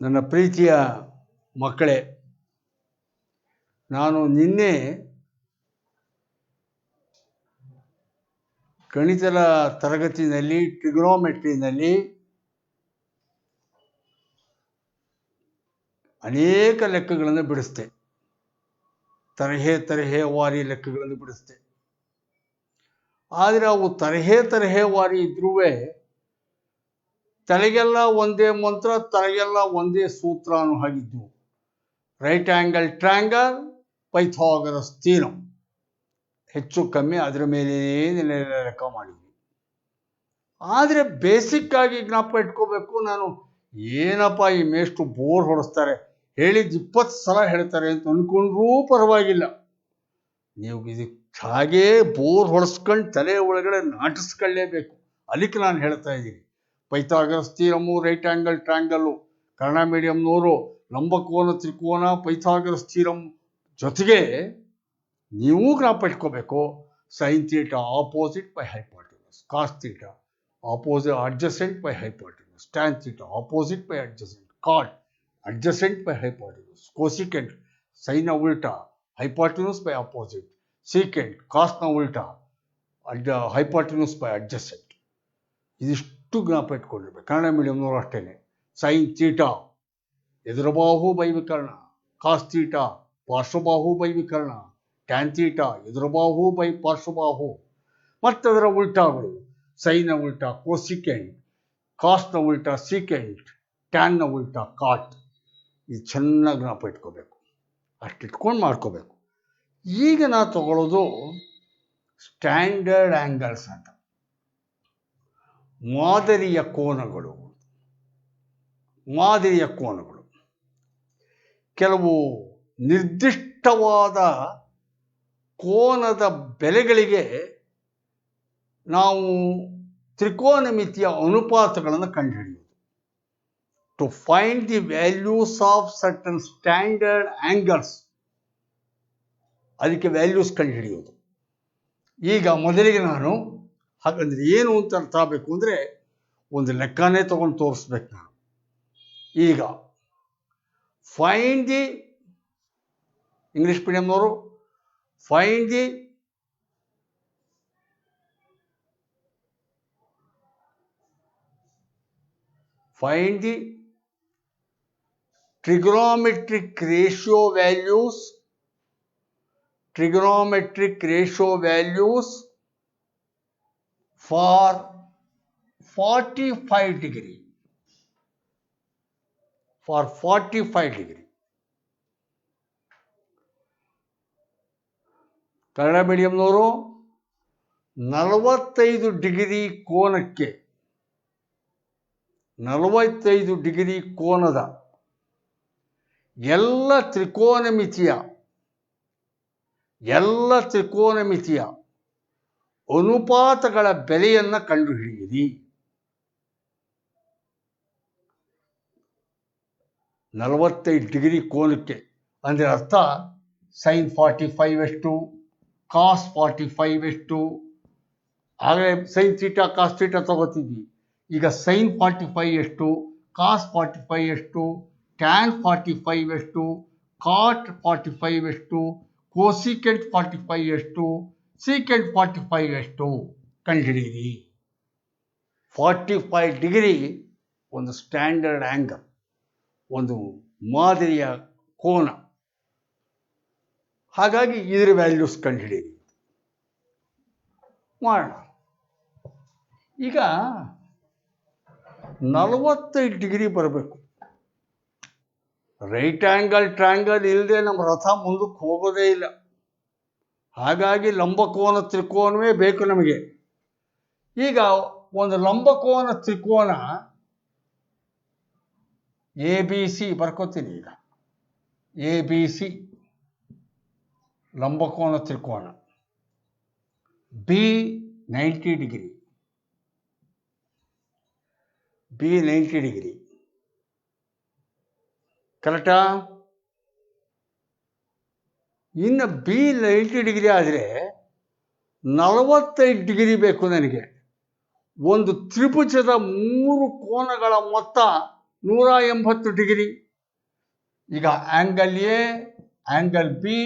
ನನ್ನ ಪ್ರೀತಿಯ ಮಕ್ಕಳೇ, ನಾನು ನಿನ್ನೆ ಗಣಿತದ ತರಗತಿಯಲ್ಲಿ ಟ್ರಿಗೊನೋಮೆಟ್ರಿನಲ್ಲಿ ಅನೇಕ ಲೆಕ್ಕಗಳನ್ನು ಬಿಡಿಸ್ದೆ. ತರಹೇವಾರಿ ಲೆಕ್ಕಗಳನ್ನು ಬಿಡಿಸ್ದೆ. ಆದರೆ ಅವು ತರಹೇವಾರಿ ಇದ್ರೂ ತಲೆಗೆಲ್ಲ ಒಂದೇ ಮಂತ್ರ, ತಲೆಗೆಲ್ಲ ಒಂದೇ ಸೂತ್ರ ಅನ್ನೋ ಹಾಗಿದ್ದು. Right angle triangle, Pythagoras theorem, ಹೆಚ್ಚು ಕಮ್ಮಿ ಅದರ ಮೇಲೆ ಲೆಕ್ಕ ಮಾಡಿದ್ವಿ. ಆದರೆ ಬೇಸಿಕ್ ಆಗಿ ಜ್ಞಾಪಕ ಇಟ್ಕೋಬೇಕು. ನಾನು ಏನಪ್ಪ ಈ ಮೇಷ್ಟು ಬೋರ್ ಹೊಡೆಸ್ತಾರೆ, ಹೇಳಿದ್ದು 20 ಸಲ ಹೇಳ್ತಾರೆ ಅಂತ ಅಂದ್ಕೊಂಡ್ರೂ ಪರವಾಗಿಲ್ಲ. ನೀವು ಇದಕ್ಕೆ ಹಾಗೇ ಬೋರ್ ಹೊಡೆಸ್ಕೊಂಡು ತಲೆ ಒಳಗಡೆ ನಾಟಿಸ್ಕೊಳ್ಳೇಬೇಕು. ಅದಕ್ಕೆ ನಾನು ಹೇಳ್ತಾ ಇದ್ದೀನಿ. Pythagoras theorem, right angle triangle, Kannada ಮೀಡಿಯಂನವರು ಲಂಬಕೋನ, ತ್ರಿಕೋನ, ಪೈಥಾಗರಸ್ ಥಿಯರಮ್ ಜೊತೆಗೆ ನೀವು ಜ್ಞಾಪಕ ಇಟ್ಕೋಬೇಕು. Sine theta opposite by hypotenuse, cos theta opposite adjacent by hypotenuse, tan theta opposite by adjacent, cot adjacent by hypotenuse, cosecant ಸೈನ್ನ ಉಲ್ಟಾ ಹೈಪೋಟೆನಸ್ ಬೈ ಅಪೋಸಿಟ್, ಸೀಕೆಂಟ್ ಕಾಸ್ನ ಉಲ್ಟಾ ಹೈಪೋಟೆನಸ್ ಬೈ ಅಡ್ಜಸೆಂಟ್. ಇದಿಷ್ಟು ಜ್ಞಾಪಕ ಇಟ್ಕೊಂಡಿರ್ಬೇಕು. ಕನ್ನಡ ಮೀಡಿಯಂನವರು ಅಷ್ಟೇ. ಸೈನ್ ಥೀಟಾ ಎದುರುಬಾಹು ಬೈ ವಿಕರ್ಣ, ಕಾಸ್ ಥೀಟಾ ಪಾರ್ಶ್ವಬಾಹು ಬೈ ವಿಕರ್ಣ, ಟ್ಯಾನ್ ಥೀಟಾ ಎದುರುಬಾಹು ಬೈ ಪಾರ್ಶ್ವಬಾಹು. ಮತ್ತದರ ಉಲ್ಟಾಗಳು ಸೈನ್ನ ಉಲ್ಟಾ ಕೋಸಿಕೆಂಟ್, ಕಾಸ್ನ ಉಲ್ಟಾ ಸೀಕೆಂಟ್, ಟ್ಯಾನ್ನ ಉಲ್ಟಾ ಕಾಟ್. ಇದು ಚೆನ್ನಾಗಿ ಜ್ಞಾಪಕ ಇಟ್ಕೋಬೇಕು. ಅಷ್ಟಿಟ್ಕೊಂಡು ಮಾಡ್ಕೋಬೇಕು. ಈಗ ನಾವು ತಗೊಳ್ಳೋದು ಸ್ಟ್ಯಾಂಡರ್ಡ್ ಆ್ಯಂಗಲ್ಸ್ ಅಂತ, ಮಾದರಿಯ ಕೋನಗಳು. ಕೆಲವು ನಿರ್ದಿಷ್ಟವಾದ ಕೋನದ ಬೆಲೆಗಳಿಗೆ ನಾವು ತ್ರಿಕೋನಮಿತಿಯ ಅನುಪಾತಗಳನ್ನು ಕಂಡುಹಿಡಿಯುವುದು. To find the values of certain standard angles, ಅದಕ್ಕೆ ವ್ಯಾಲ್ಯೂಸ್ ಕಂಡುಹಿಡಿಯೋದು. ಈಗ ಮೊದಲಿಗೆ ನಾನು ಹಾಗಂದ್ರೆ ಏನು ಅಂತ ಅರ್ಥ ಆಗಬೇಕು ಅಂದರೆ ಒಂದು ಲೆಕ್ಕನೇ ತಗೊಂಡು ತೋರಿಸ್ಬೇಕು ನಾನು. ಈಗ ಫೈಂಡ್ ದಿ, ಇಂಗ್ಲಿಷ್ ಮೀಡಿಯಂನವರು find the trigonometric ratio values for 45 degree. Kannada ಮೀಡಿಯಂನವರು 45 ಡಿಗ್ರಿ ಕೋನಕ್ಕೆ, 45 ಡಿಗ್ರಿ ಕೋನದ ಎಲ್ಲ ತ್ರಿಕೋನಮಿತಿಯ ಅನುಪಾತಗಳ ಬೆಲೆಯನ್ನು ಕಂಡುಹಿಡಿಯಿರಿ. 45 ಡಿಗ್ರಿ ಕೋನಕ್ಕೆ ಅಂದರೆ ಅರ್ಥ ಸೈನ್ 45 ಎಷ್ಟು, ಕಾಸ್ 45 ಎಷ್ಟು. ಆಗಲೇ ಸೈನ್ ಥೀಟಾ ಕಾಸ್ ಥೀಟಾ ತಗೋತಿದ್ವಿ. ಈಗ ಸೈನ್ 45 ಎಷ್ಟು, ಕಾಸ್ 45 ಎಷ್ಟು, ಟ್ಯಾನ್ 45 ಎಷ್ಟು, ಕಾಟ್ 45 ಎಷ್ಟು, ಕೋಸಿಕೆಂಟ್ 45 ಎಷ್ಟು, ಸೀಕೆಂಟ್ 45 ಎಷ್ಟು ಕಂಡುಹಿಡಿಯಿರಿ. 45 ಡಿಗ್ರಿ ಒಂದು ಸ್ಟ್ಯಾಂಡರ್ಡ್ ಆ್ಯಂಗಲ್, ಒಂದು ಮಾದರಿಯ ಕೋನ. ಹಾಗಾಗಿ ಇದರ ವ್ಯಾಲ್ಯೂಸ್ ಕಂಡುಹಿಡಿಯಿರಿ. ಮಾಡೋಣ. ಈಗ 45 ಡಿಗ್ರಿ ಬರಬೇಕು. ರೈಟ್ ಆ್ಯಂಗಲ್ ಟ್ರ್ಯಾಂಗಲ್ ಇಲ್ಲದೆ ನಮ್ಮ ರಥ ಮುಂದಕ್ಕೆ ಹೋಗೋದೇ ಇಲ್ಲ. ಹಾಗಾಗಿ ಲಂಬಕೋನ ತ್ರಿಕೋನವೇ ಬೇಕು ನಮಗೆ. ಈಗ ಒಂದು ಲಂಬಕೋನ ತ್ರಿಕೋನ ABC ಬರ್ಕೋತೀನಿ. ಈಗ ABC ಲಂಬಕೋನ ತ್ರಿಕೋನ, B 90 ಡಿಗ್ರಿ, ಕರೆಕ್ಟಾ? ಇನ್ನು B 90 ಡಿಗ್ರಿ ಆದರೆ 45 ಡಿಗ್ರಿ ಬೇಕು ನನಗೆ. ಒಂದು ತ್ರಿಭುಜದ 3 ಕೋನಗಳ ಮೊತ್ತ 180 ಡಿಗ್ರಿ. ಈಗ angle A, angle B,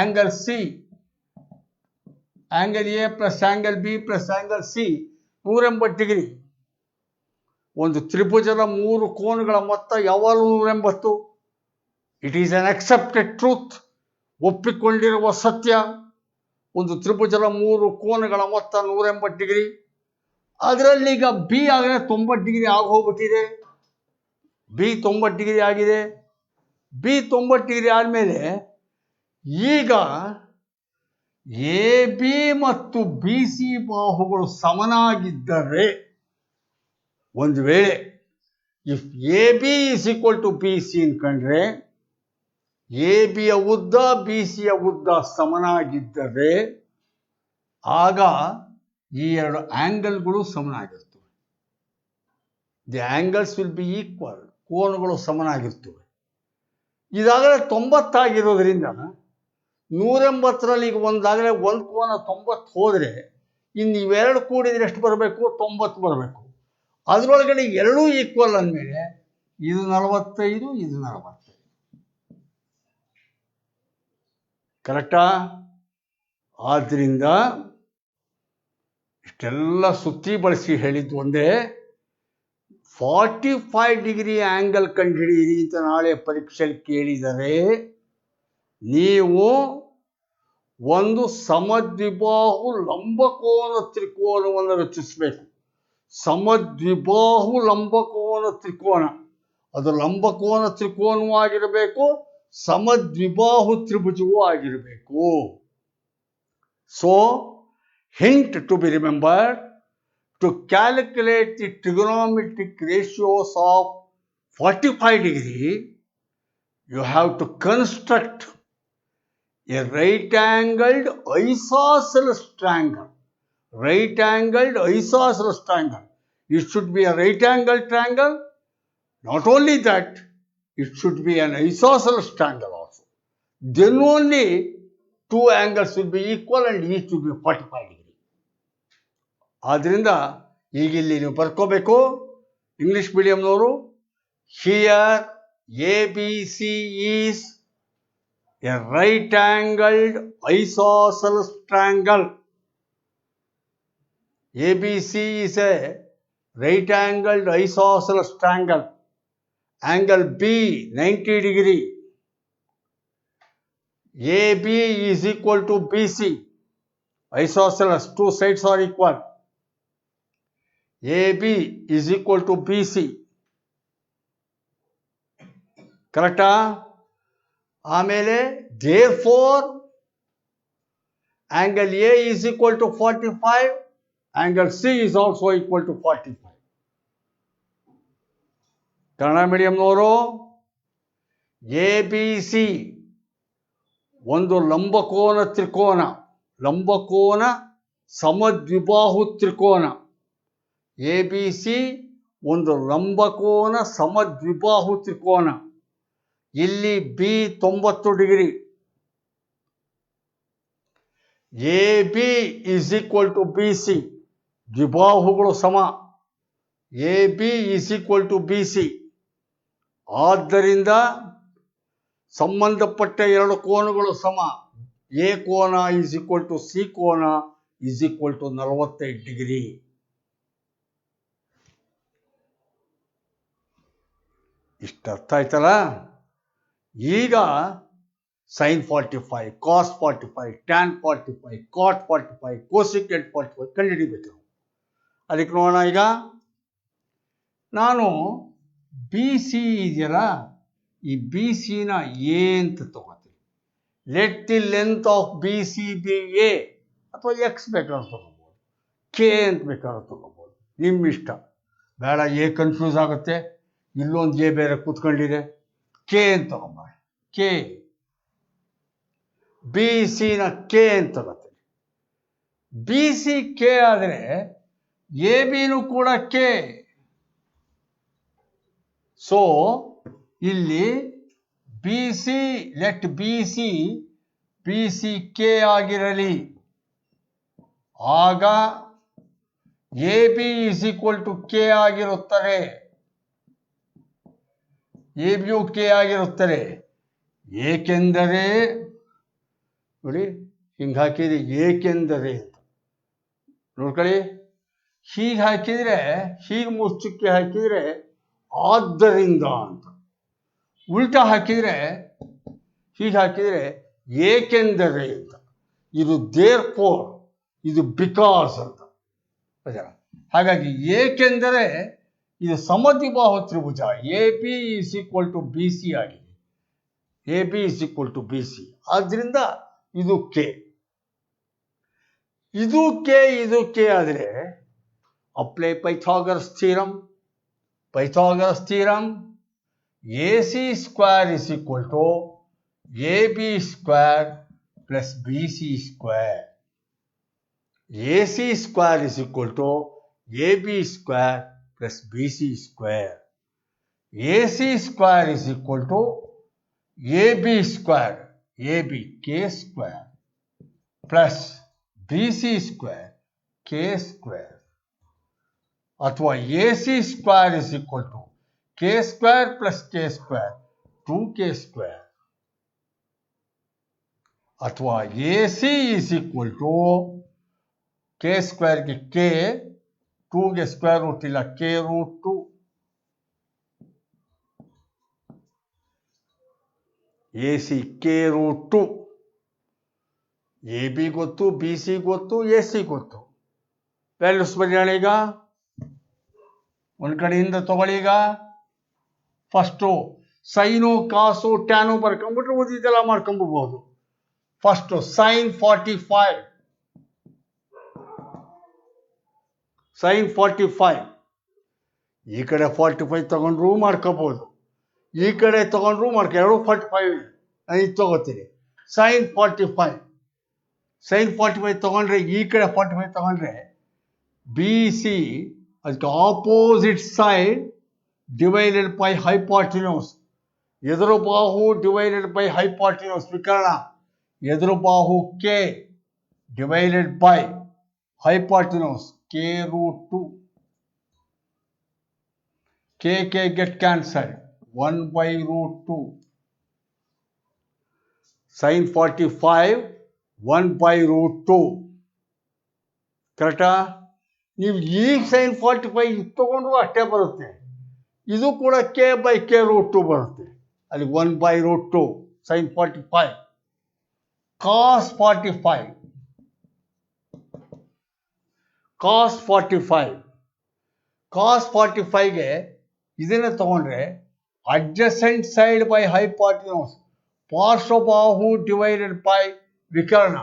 angle C, angle A plus angle B plus angle C 180 degree. ಒಂದು ತ್ರಿಭುಜದ 3 ಕೋನಗಳ ಮೊತ್ತ ಯಾವಾಗಲೂ 180. It is an accepted truth. ಒಪ್ಪಿಕೊಂಡಿರುವ ಸತ್ಯ. ಒಂದು ತ್ರಿಭುಜದ 3 ಕೋನಗಳ ಮೊತ್ತ 180 ಡಿಗ್ರಿ. ಅದರಲ್ಲಿ ಈಗ ಬಿ ಆಗಲೇ 90 ಡಿಗ್ರಿ ಆಗೋಗ್ಬಿಟ್ಟಿದೆ. ಬಿ 90 ಡಿಗ್ರಿ ಆಗಿದೆ. ಬಿ 90 ಡಿಗ್ರಿ ಆದಮೇಲೆ ಈಗ ಎ ಬಿ ಮತ್ತು ಬಿ ಸಿ ಬಾಹುಗಳು ಸಮನಾಗಿದ್ದರೆ, ಒಂದು ವೇಳೆ if A B is equal to B C ಅನ್ಕೊಂಡ್ರೆ, ಎ ಬಿಯ ಉದ್ದ ಬಿ ಸಿಯ ಉದ್ದ ಸಮನಾಗಿದ್ದರೆ ಆಗ ಈ ಎರಡು ಆಂಗಲ್ಗಳು ಸಮನಾಗಿರ್ತವೆ. The angles will be equal. ಕೋನಗಳು ಸಮನಾಗಿರ್ತವೆ. ಇದಾಗಲೇ 90 ಆಗಿರೋದ್ರಿಂದ 180ರಲ್ಲಿ ಈಗ ಒಂದಾಗಲೇ ಒಂದು ಕೋನ 90 ಹೋದರೆ ಇನ್ನು ಇವೆರಡು ಕೂಡಿದ್ರೆ ಎಷ್ಟು ಬರಬೇಕು? 90 ಬರಬೇಕು. ಅದರೊಳಗಡೆ ಎರಡೂ ಈಕ್ವಲ್ ಅಂದಮೇಲೆ ಇದು 45, ಇದು 45. ಕರೆಕ್ಟಾ? ಆದ್ದರಿಂದ ಇಷ್ಟೆಲ್ಲ ಸುತ್ತಿ ಬಳಸಿ ಹೇಳಿದ್ದು ಒಂದೇ, 45 ಡಿಗ್ರಿ ಆಂಗಲ್ ಕಂಡುಹಿಡಿಯಿರಿ ಅಂತ ನಾಳೆ ಪರೀಕ್ಷೆಯಲ್ಲಿ ಕೇಳಿದರೆ ನೀವು ಒಂದು ಸಮದ್ವಿಬಾಹು ಲಂಬಕೋನ ತ್ರಿಕೋನವನ್ನು ರಚಿಸಬೇಕು. ಸಮದ್ವಿಬಾಹು ಲಂಬಕೋನ ತ್ರಿಕೋನ, ಅದು ಲಂಬಕೋನ ತ್ರಿಕೋನವೂ ಆಗಿರಬೇಕು, ಸಮದ್ವಿಬಾಹು ತ್ರಿಭುಜವೂ ಆಗಿರಬೇಕು. So hint to be remembered: to calculate the trigonometric ratios of 45 degree, you have to construct a right-angled isosceles triangle. Right-angled isosceles triangle. It should be a right-angled triangle. Not only that, it should be an isosceles triangle also. Then only two angles will be equal and each will be 45 degree. ಆದ್ದರಿಂದ ಈಗ ಇಲ್ಲಿ ನೀವು ಬರ್ಕೋಬೇಕು English ಮೀಡಿಯಂನವರು. Here A B C is a right angled isosceles triangle. A B C is a right angled isosceles triangle. Angle B 90 degree. A B is equal to B C. Isosceles, two sides are equal. AB is equal to BC. ಕರೆಕ್ಟಾ? ಆಮೇಲೆ therefore angle A is equal to 45, angle C is also equal to 45. Kannada ಮೀಡಿಯಂನವರು ABC ಒಂದು ಲಂಬಕೋನ ತ್ರಿಕೋನ, ಲಂಬಕೋನ ಸಮದ್ವಿಬಾಹು ತ್ರಿಕೋನ. A B C ಒಂದು ಲಂಬಕೋನ ಸಮದ್ವಿಬಾಹು ತ್ರಿಕೋನ. ಇಲ್ಲಿ B 90 degree. A B is equal to B C. ದ್ವಿಬಾಹುಗಳು ಸಮ. A B is equal to B C. ಆದ್ದರಿಂದ ಸಂಬಂಧಪಟ್ಟ ಎರಡು ಕೋನಗಳು ಸಮ. ಎ ಕೋನ ಇಸ್ ಈಕ್ವಲ್ ಟು ಸಿ ಕೋನ ಇಸ್ ಈಕ್ವಲ್ ಟು 45 ಡಿಗ್ರಿ. ಇಷ್ಟ ಅರ್ಥ ಆಯ್ತಲ್ಲ? ಈಗ sin 45, cos 45, tan 45, cot 45, cosecant 45 ಕಂಡುಹಿಡಿಬೇಕು. ಅದಕ್ಕೆ ನೋಡೋಣ. ಈಗ ನಾನು ಬಿ ಸಿ ಇದೆಯಲ್ಲ, ಈ ಬಿ ಸಿನ ಎ ಅಂತ ತಗೋತೀನಿ. Let the length of B C B A, ಅಥವಾ ಎಕ್ಸ್ ಬೇಕಾದ್ರೂ ತಗೋಬೋದು, ಕೆ ಅಂತ ಬೇಕಾದ್ರೂ ತಗೋಬೋದು, ನಿಮ್ಮ ಇಷ್ಟ. ಬೇಡ, ಎ ಕನ್ಫ್ಯೂಸ್ ಆಗುತ್ತೆ, ಇಲ್ಲೊಂದು ಎ ಬೇರೆ ಕೂತ್ಕೊಂಡಿದೆ, ಕೆ ಅಂತ ತಗೊಂಬ. ಕೆ ಬಿ ಸಿನ ಕೆ ಅಂತ ತಗೋತೀನಿ. ಬಿ ಸಿ ಕೆ ಆದರೆ ಎ ಬಿನೂ ಕೂಡ ಕೆ. ಸೊ ಇಲ್ಲಿ B C, let B C K ಆಗಿರಲಿ. ಆಗ A B is equal to K ಆಗಿರುತ್ತದೆ. ಎ ಬಿಯು ಕೆ ಆಗಿರುತ್ತದೆ. ಏಕೆಂದರೆ ನೋಡಿ ಹಿಂಗೆ ಹಾಕಿದ್ರೆ ಏಕೆಂದರೆ ಅಂತ ನೋಡ್ಕೊಳ್ಳಿ. ಹೀಗೆ ಹಾಕಿದರೆ ಹೀಗೆ ಮುಚ್ಚುಕ್ಕೆ ಹಾಕಿದರೆ ಆದ್ದರಿಂದ ಅಂತ. ಉಲ್ಟಾ ಹಾಕಿದರೆ ಹೀಗೆ ಹಾಕಿದರೆ ಏಕೆಂದರೆ ಅಂತ. ಇದು ದೇರ್ಫೋರ್, ಇದು ಬಿಕಾಸ್ ಅಂತ. ಹಾಗಾಗಿ ಏಕೆಂದರೆ ಇದು ಸಮದ್ವಿಬಾಹು ತ್ರಿಭುಜ A B is equal to B C ಆಗಿದೆ. A B is equal to B C. ಆದ್ದರಿಂದ ಇದು ಕೆ, ಇದು ಕೆ, ಇದು ಕೆ ಆದರೆ apply Pythagoras theorem. Pythagoras theorem A C square is equal to A B square plus B C square. A C square is equal to A B square plus B C square. A C square is equal to A B square, A B k square plus B C square k square. ಅಥವಾ A C square is equal to k square plus k square 2k square. ಅಥವಾ A C is equal to k ಸ್ಕ್ವೇರ್ಗೆ k, 2ಗೆ square root ಇಲ್ಲ, k root 2. A C k root 2. A B ಗೊತ್ತು, B C ಗೊತ್ತು, A C ಗೊತ್ತು. Values ಬರೆಯೋಣ ಈಗ. ಒಂದು ಕಡೆಯಿಂದ ತಗೊಳ್ಳಿ. ಈಗ ಫಸ್ಟು ಸೈನು ಕಾಸು ಟ್ಯಾನು ಬರ್ಕೊಂಡ್ಬಿಟ್ರೆ ಉಳಿದಿದ್ದೆಲ್ಲ ಮಾಡ್ಕೊಂಡ್ಬಿಡ್ಬೋದು. First sine 45. ಸೈನ್ 45 ಈ ಕಡೆ 45 ತಗೊಂಡ್ರು ಮಾಡ್ಕೋಬಹುದು, ಈ ಕಡೆ ತಗೊಂಡ್ರು ಎರಡು 45 ಇದು ತಗೋತೀರಿ. ಸೈನ್ 45, ಸೈನ್ 45 ತಗೊಂಡ್ರೆ ಈ ಕಡೆ 45 ತಗೊಂಡ್ರೆ ಬಿ ಸಿ ಅದಕ್ಕೆ opposite side divided by hypotenuse. ಎದುರು ಬಾಹು ಡಿವೈಡೆಡ್ ಬೈ ಹೈಪಾಟಿನ್ಯೂಸ್ ವಿಕರ್ಣ. ಎದುರು ಬಾಹು K divided by hypotenuse K root 2. K get cancelled, 1 by root 2. Sin 45 1 by root 2. ಕರೆಕ್ಟಾ? ನೀವು ಈಗ ಸೈನ್ 45 ತಗೊಂಡ್ರು ಅಷ್ಟೇ ಬರುತ್ತೆ. ಇದು ಕೂಡ ಕೆ ಬೈ ಕೆ ರೂಟ್ 2 ಬರುತ್ತೆ. ಅಲ್ಲಿ 1 by root 2 sine 45. Cos 45, cos 45, cos 45ಗೆ ಇದನ್ನು ತಗೊಂಡ್ರೆ ಅಡ್ಜಸೆಂಟ್ ಸೈಡ್ ಬೈ ಹೈಪಾಟಿನ್ಯೂಸ್, ಪಾರ್ಶ್ವಬಾಹು ಡಿವೈಡೆಡ್ ಬೈ ವಿಕರ್ಣ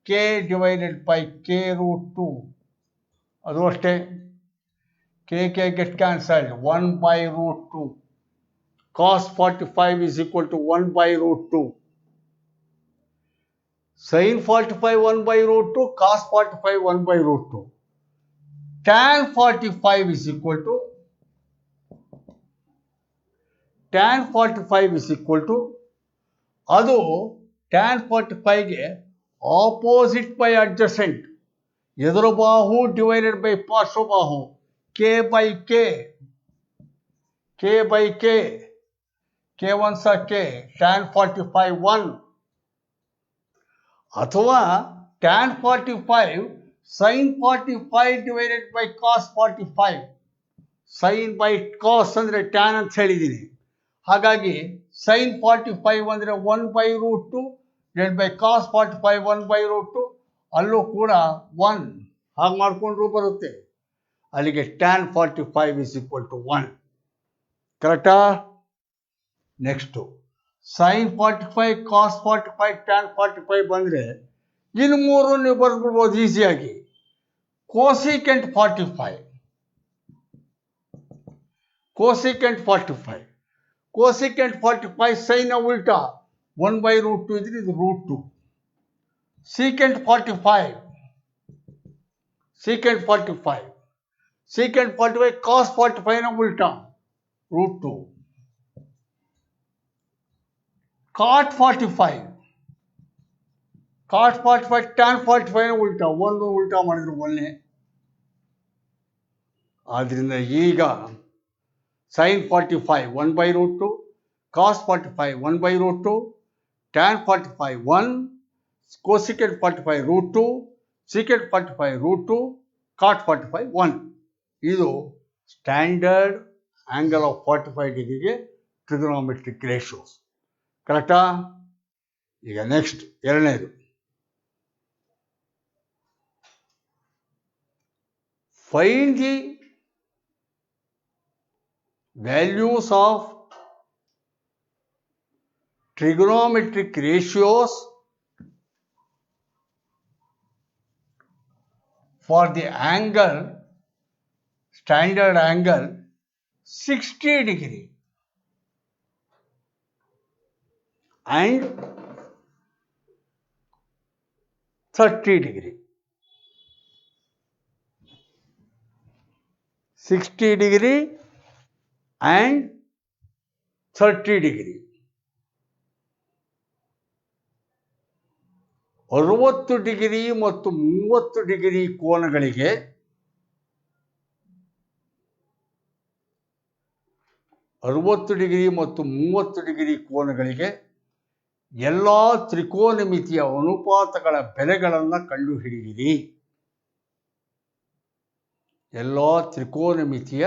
k divided by k root 2. ಅದು ಅಷ್ಟೇ. K get cancelled, 1 by root 2. Cos 45 is equal to 1 by root 2. Sine 45 1 by root 2, cos 45 1 by root 2. tan 45 is equal to tan 45 is equal to ಅದು tan 45ಗೆ opposite by adjacent, ಎದುರು ಬಾಹು divided by ಪಾರ್ಶ್ವಬಾಹು k by k, k by k, k ones k, tan 45 1. ಅಥವಾ tan 45 sin 45 divided by cos 45. Sine by cos ಅಂದರೆ tan ಅಂತ ಹೇಳಿದ್ದೀನಿ. ಹಾಗಾಗಿ ಸೈನ್ 45 ಅಂದರೆ 1 by root 2 divide by cos 45 1 by root 2. ಅಲ್ಲೂ ಕೂಡ 1 ಹಾಗೆ ಮಾಡಿಕೊಂಡ್ರೂ ಬರುತ್ತೆ. ಅಲ್ಲಿಗೆ tan 45 is equal to 1. ಕರೆಕ್ಟಾ? ನೆಕ್ಸ್ಟು ಸೈನ್ 45 ಕಾಸ್ 45 tan 45 ಬಂದರೆ ಇನ್ನು ಮೂರು ನೀವು ಬರ್ಬಿಡ್ಬೋದು ಈಸಿಯಾಗಿ. ಕೋಸಿಕೆಂಟ್ 45, ಕೋಸಿಕೆಂಟ್ 45, ಕೋಸಿಕೆಂಟ್ 45 ಸೈನ್ ಉಲ್ಟಾ 1 by root 2 ಇದ್ರೆ ಇದು root 2. Secant 45, secant 45, secant 45 cos 45 ಉಲ್ಟಾ ರೂಟ್ 2. ಕಾಟ್ 45, ಕಾಟ್ 45 tan 45 ಉಲ್ಟಾ, ಒಂದು ಉಲ್ಟಾ ಮಾಡಿದ್ರು ಒಂದೇ. ಆದ್ದರಿಂದ ಈಗ sin 45 1 by root 2, cos 45 1 by root 2, tan 45 1, cosecant 45 root 2, secant 45 root 2, cot 45 1. ಇದು ಸ್ಟ್ಯಾಂಡರ್ಡ್ ಆಂಗಲ್ ಆಫ್ 45 ಡಿಗ್ರಿಗೆ ಟ್ರಿಗೊನೋಮೆಟ್ರಿಕ್ ರೇಷಿಯೋಸ್. ಕರೆಕ್ಟಾ? ಈಗ ನೆಕ್ಸ್ಟ್ ಎರಡನೇದು, find the values of trigonometric ratios for the angle, standard angle 60 degree and 30 degree. 60 degree and 30 degree. 60 degree ಮತ್ತು 30 degree ಕೋನಗಳಿಗೆ ಎಲ್ಲ ತ್ರಿಕೋನಮಿತಿಯ ಅನುಪಾತಗಳ ಬೆಲೆಗಳನ್ನು ಕಂಡುಹಿಡಿಯಿರಿ. ಎಲ್ಲ ತ್ರಿಕೋನಮಿತಿಯ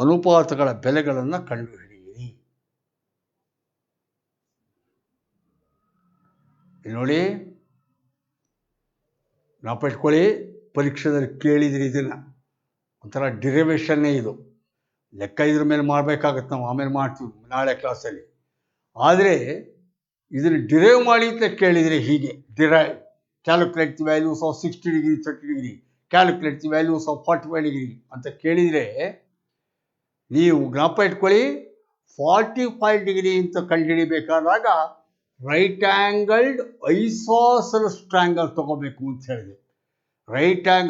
ಅನುಪಾತಗಳ ಬೆಲೆಗಳನ್ನು ಕಂಡುಹಿಡಿಯಿರಿ. ನೋಡಿ, ನಾಪಿಟ್ಕೊಳ್ಳಿ, ಪರೀಕ್ಷೆದಲ್ಲಿ ಕೇಳಿದ್ರಿ ಇದನ್ನು. ಒಂಥರ ಡಿರೈವೇಷನ್ನೇ ಇದು. ಲೆಕ್ಕ ಇದ್ರ ಮೇಲೆ ಮಾಡಬೇಕಾಗತ್ತೆ, ನಾವು ಆಮೇಲೆ ಮಾಡ್ತೀವಿ ನಾಳೆ ಕ್ಲಾಸಲ್ಲಿ. ಆದರೆ ಇದನ್ನು ಡಿರೈವ್ ಮಾಡಿ ಅಂತ ಕೇಳಿದರೆ ಹೀಗೆ, derive calculate the values of 60 degree 30 degree, calculate the values of 45 degree ಅಂತ ಕೇಳಿದರೆ ನೀವು ಜ್ಞಾಪ ಇಟ್ಕೊಳ್ಳಿ, 45 ಡಿಗ್ರಿ ಅಂತ ಕಂಡುಹಿಡಿಬೇಕಾದಾಗ ರೈಟ್ ಆ್ಯಂಗಲ್ಡ್ ಐಸಾಸೆಲೆಸ್ ಟ್ರಯಾಂಗಲ್ ತಗೋಬೇಕು ಅಂತ ಹೇಳಿದೆ.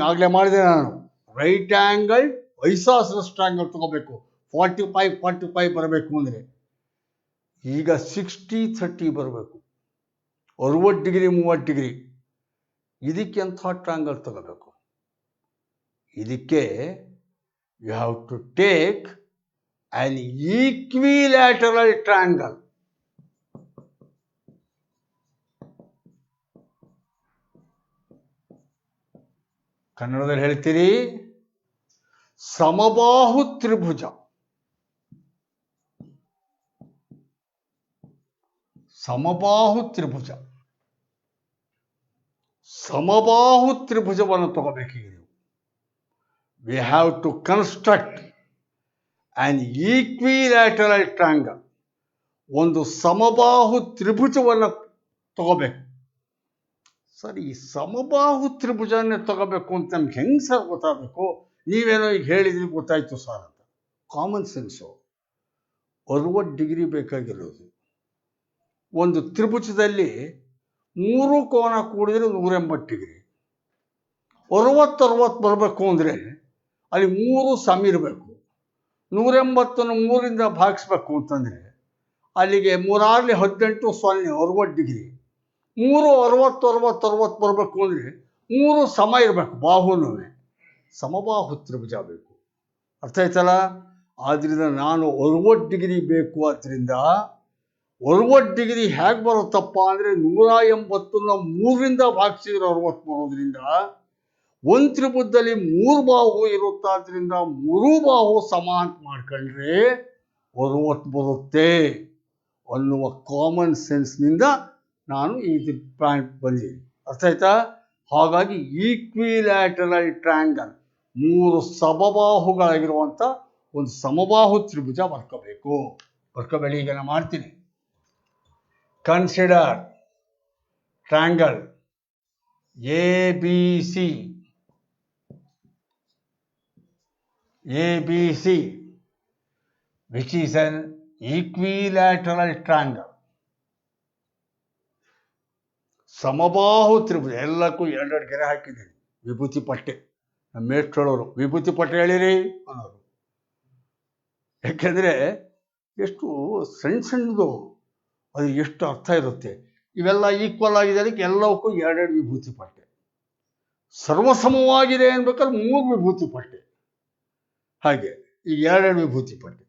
ಆಗಲೇ ಮಾಡಿದೆ ನಾನು. ರೈಟ್ ಆ್ಯಂಗಲ್ಡ್ ಐಸಾಸೆಲೆಸ್ ಟ್ರಯಾಂಗಲ್ ತಗೋಬೇಕು. 45 ಬರಬೇಕು ಅಂದರೆ ಈಗ 60-30 ಬರಬೇಕು. 60 ಡಿಗ್ರಿ 30 ಡಿಗ್ರಿ. ಇದಕ್ಕೆ ಎಂಥ ಟ್ರಯಾಂಗಲ್ ತಗೋಬೇಕು? ಇದಕ್ಕೆ you have to take an equilateral triangle. ಕನ್ನಡದಲ್ಲಿ ಹೇಳ್ತೀರಿ, ಸಮಬಾಹು ತ್ರಿಭುಜ. ಸಮಬಾಹು ತ್ರಿಭುಜ. ಸಮಬಾಹು ತ್ರಿಭುಜವನ್ನು ತಗೋಬೇಕೀಗ ನೀವು. We have to construct an equilateral triangle. ಒಂದು ಸಮಬಾಹು ತ್ರಿಭುಜವನ್ನು ತಗೋಬೇಕು. ಸರ್, ಈ ಸಮಬಾಹು ತ್ರಿಭುಜನೇ ತಗೋಬೇಕು ಅಂತ ನಮ್ಗೆ ಹೆಂಗೆ ಸರ್ ಗೊತ್ತಾಗಬೇಕು? ನೀವೇನೋ ಈಗ ಹೇಳಿದ್ರಿ ಗೊತ್ತಾಯ್ತು ಸರ್ ಅಂತ. Common sense. 60 ಡಿಗ್ರಿ ಬೇಕಾಗಿರೋದು. ಒಂದು ತ್ರಿಭುಜದಲ್ಲಿ 3 ಕೋನ ಕೂಡಿದ್ರೆ 180 ಡಿಗ್ರಿ. 60 ಬರಬೇಕು ಅಂದರೆ ಅಲ್ಲಿ 3 ಸಮ ಇರಬೇಕು. 180 3ರಿಂದ ಭಾಗಿಸ್ಬೇಕು ಅಂತಂದರೆ ಅಲ್ಲಿಗೆ 3 18 0 60 ಡಿಗ್ರಿ. 3 60 ಬರಬೇಕು ಅಂದರೆ 3 ಸಮ ಇರಬೇಕು. ಬಾಹುನೂ ಸಮಬಾಹು ತ್ರಿಭುಜ ಬೇಕು. ಅರ್ಥ ಆಯ್ತಲ್ಲ? ಆದ್ದರಿಂದ ನಾನು 60 ಡಿಗ್ರಿ ಬೇಕು. ಆದ್ದರಿಂದ 60 ಡಿಗ್ರಿ ಹೇಗೆ ಬರುತ್ತಪ್ಪ ಅಂದರೆ 180ನ 3ರಿಂದ ಭಾಗಿಸಿದ್ರೆ 60 ಬರೋದ್ರಿಂದ ಒಂದು ತ್ರಿಭುಜದಲ್ಲಿ 3 ಬಾಹು ಇರುತ್ತಾದ್ರಿಂದ 3 ಬಾಹು ಸಮ ಅಂತ ಮಾಡ್ಕೊಂಡ್ರೆ 60 ಬರುತ್ತೆ ಅನ್ನುವ ಕಾಮನ್ ಸೆನ್ಸ್ನಿಂದ ನಾನು ಈ ಪಾಯಿಂಟ್ ಬಂದಿದ್ದೀನಿ. ಅರ್ಥ ಆಯ್ತಾ? ಹಾಗಾಗಿ ಈಕ್ವಿಲ್ಯಾಟರಲ್ ಟ್ರಯಾಂಗಲ್, 3 ಸಮಬಾಹುಗಳಾಗಿರುವಂಥ ಒಂದು ಸಮಬಾಹು ತ್ರಿಭುಜ ಬರ್ಕೋಬೇಕು. ಬರ್ಕೋಬೇಡಿ, ಈಗ ನಾನು ಮಾಡ್ತೀನಿ. Consider triangle ABC which is an equilateral triangle. ಸಮಬಾಹು ತ್ರಿಭುಜ. ಎಲ್ಲಕ್ಕೂ 2 ಗೆರೆ ಹಾಕಿದ್ದೀನಿ. ವಿಭೂತಿ ಪಟ್ಟೆ. ನಮ್ಮ ಮೇಷ್ಟ್ರು ಹೇಳೋರು, ವಿಭೂತಿ ಪಟ್ಟೆ ಹೇಳಿರಿ ಅನ್ನೋರು. ಯಾಕೆಂದರೆ ಎಷ್ಟು ಸಣ್ಣದು, ಅದು ಎಷ್ಟು ಅರ್ಥ ಇರುತ್ತೆ. ಇವೆಲ್ಲ ಈಕ್ವಲ್ ಆಗಿದೆ, ಅದಕ್ಕೆ ಎಲ್ಲವಕ್ಕೂ 2 ವಿಭೂತಿ ಪಟ್ಟೆ. ಸರ್ವಸಮವಾಗಿದೆ ಅನ್ಬೇಕಾದ್ರೆ 3 ವಿಭೂತಿ ಪಟ್ಟೆ. ಹಾಗೆ ಈಗ ಎರಡೆರಡು ವಿಭೂತಿ ಪಟ್ಟಿ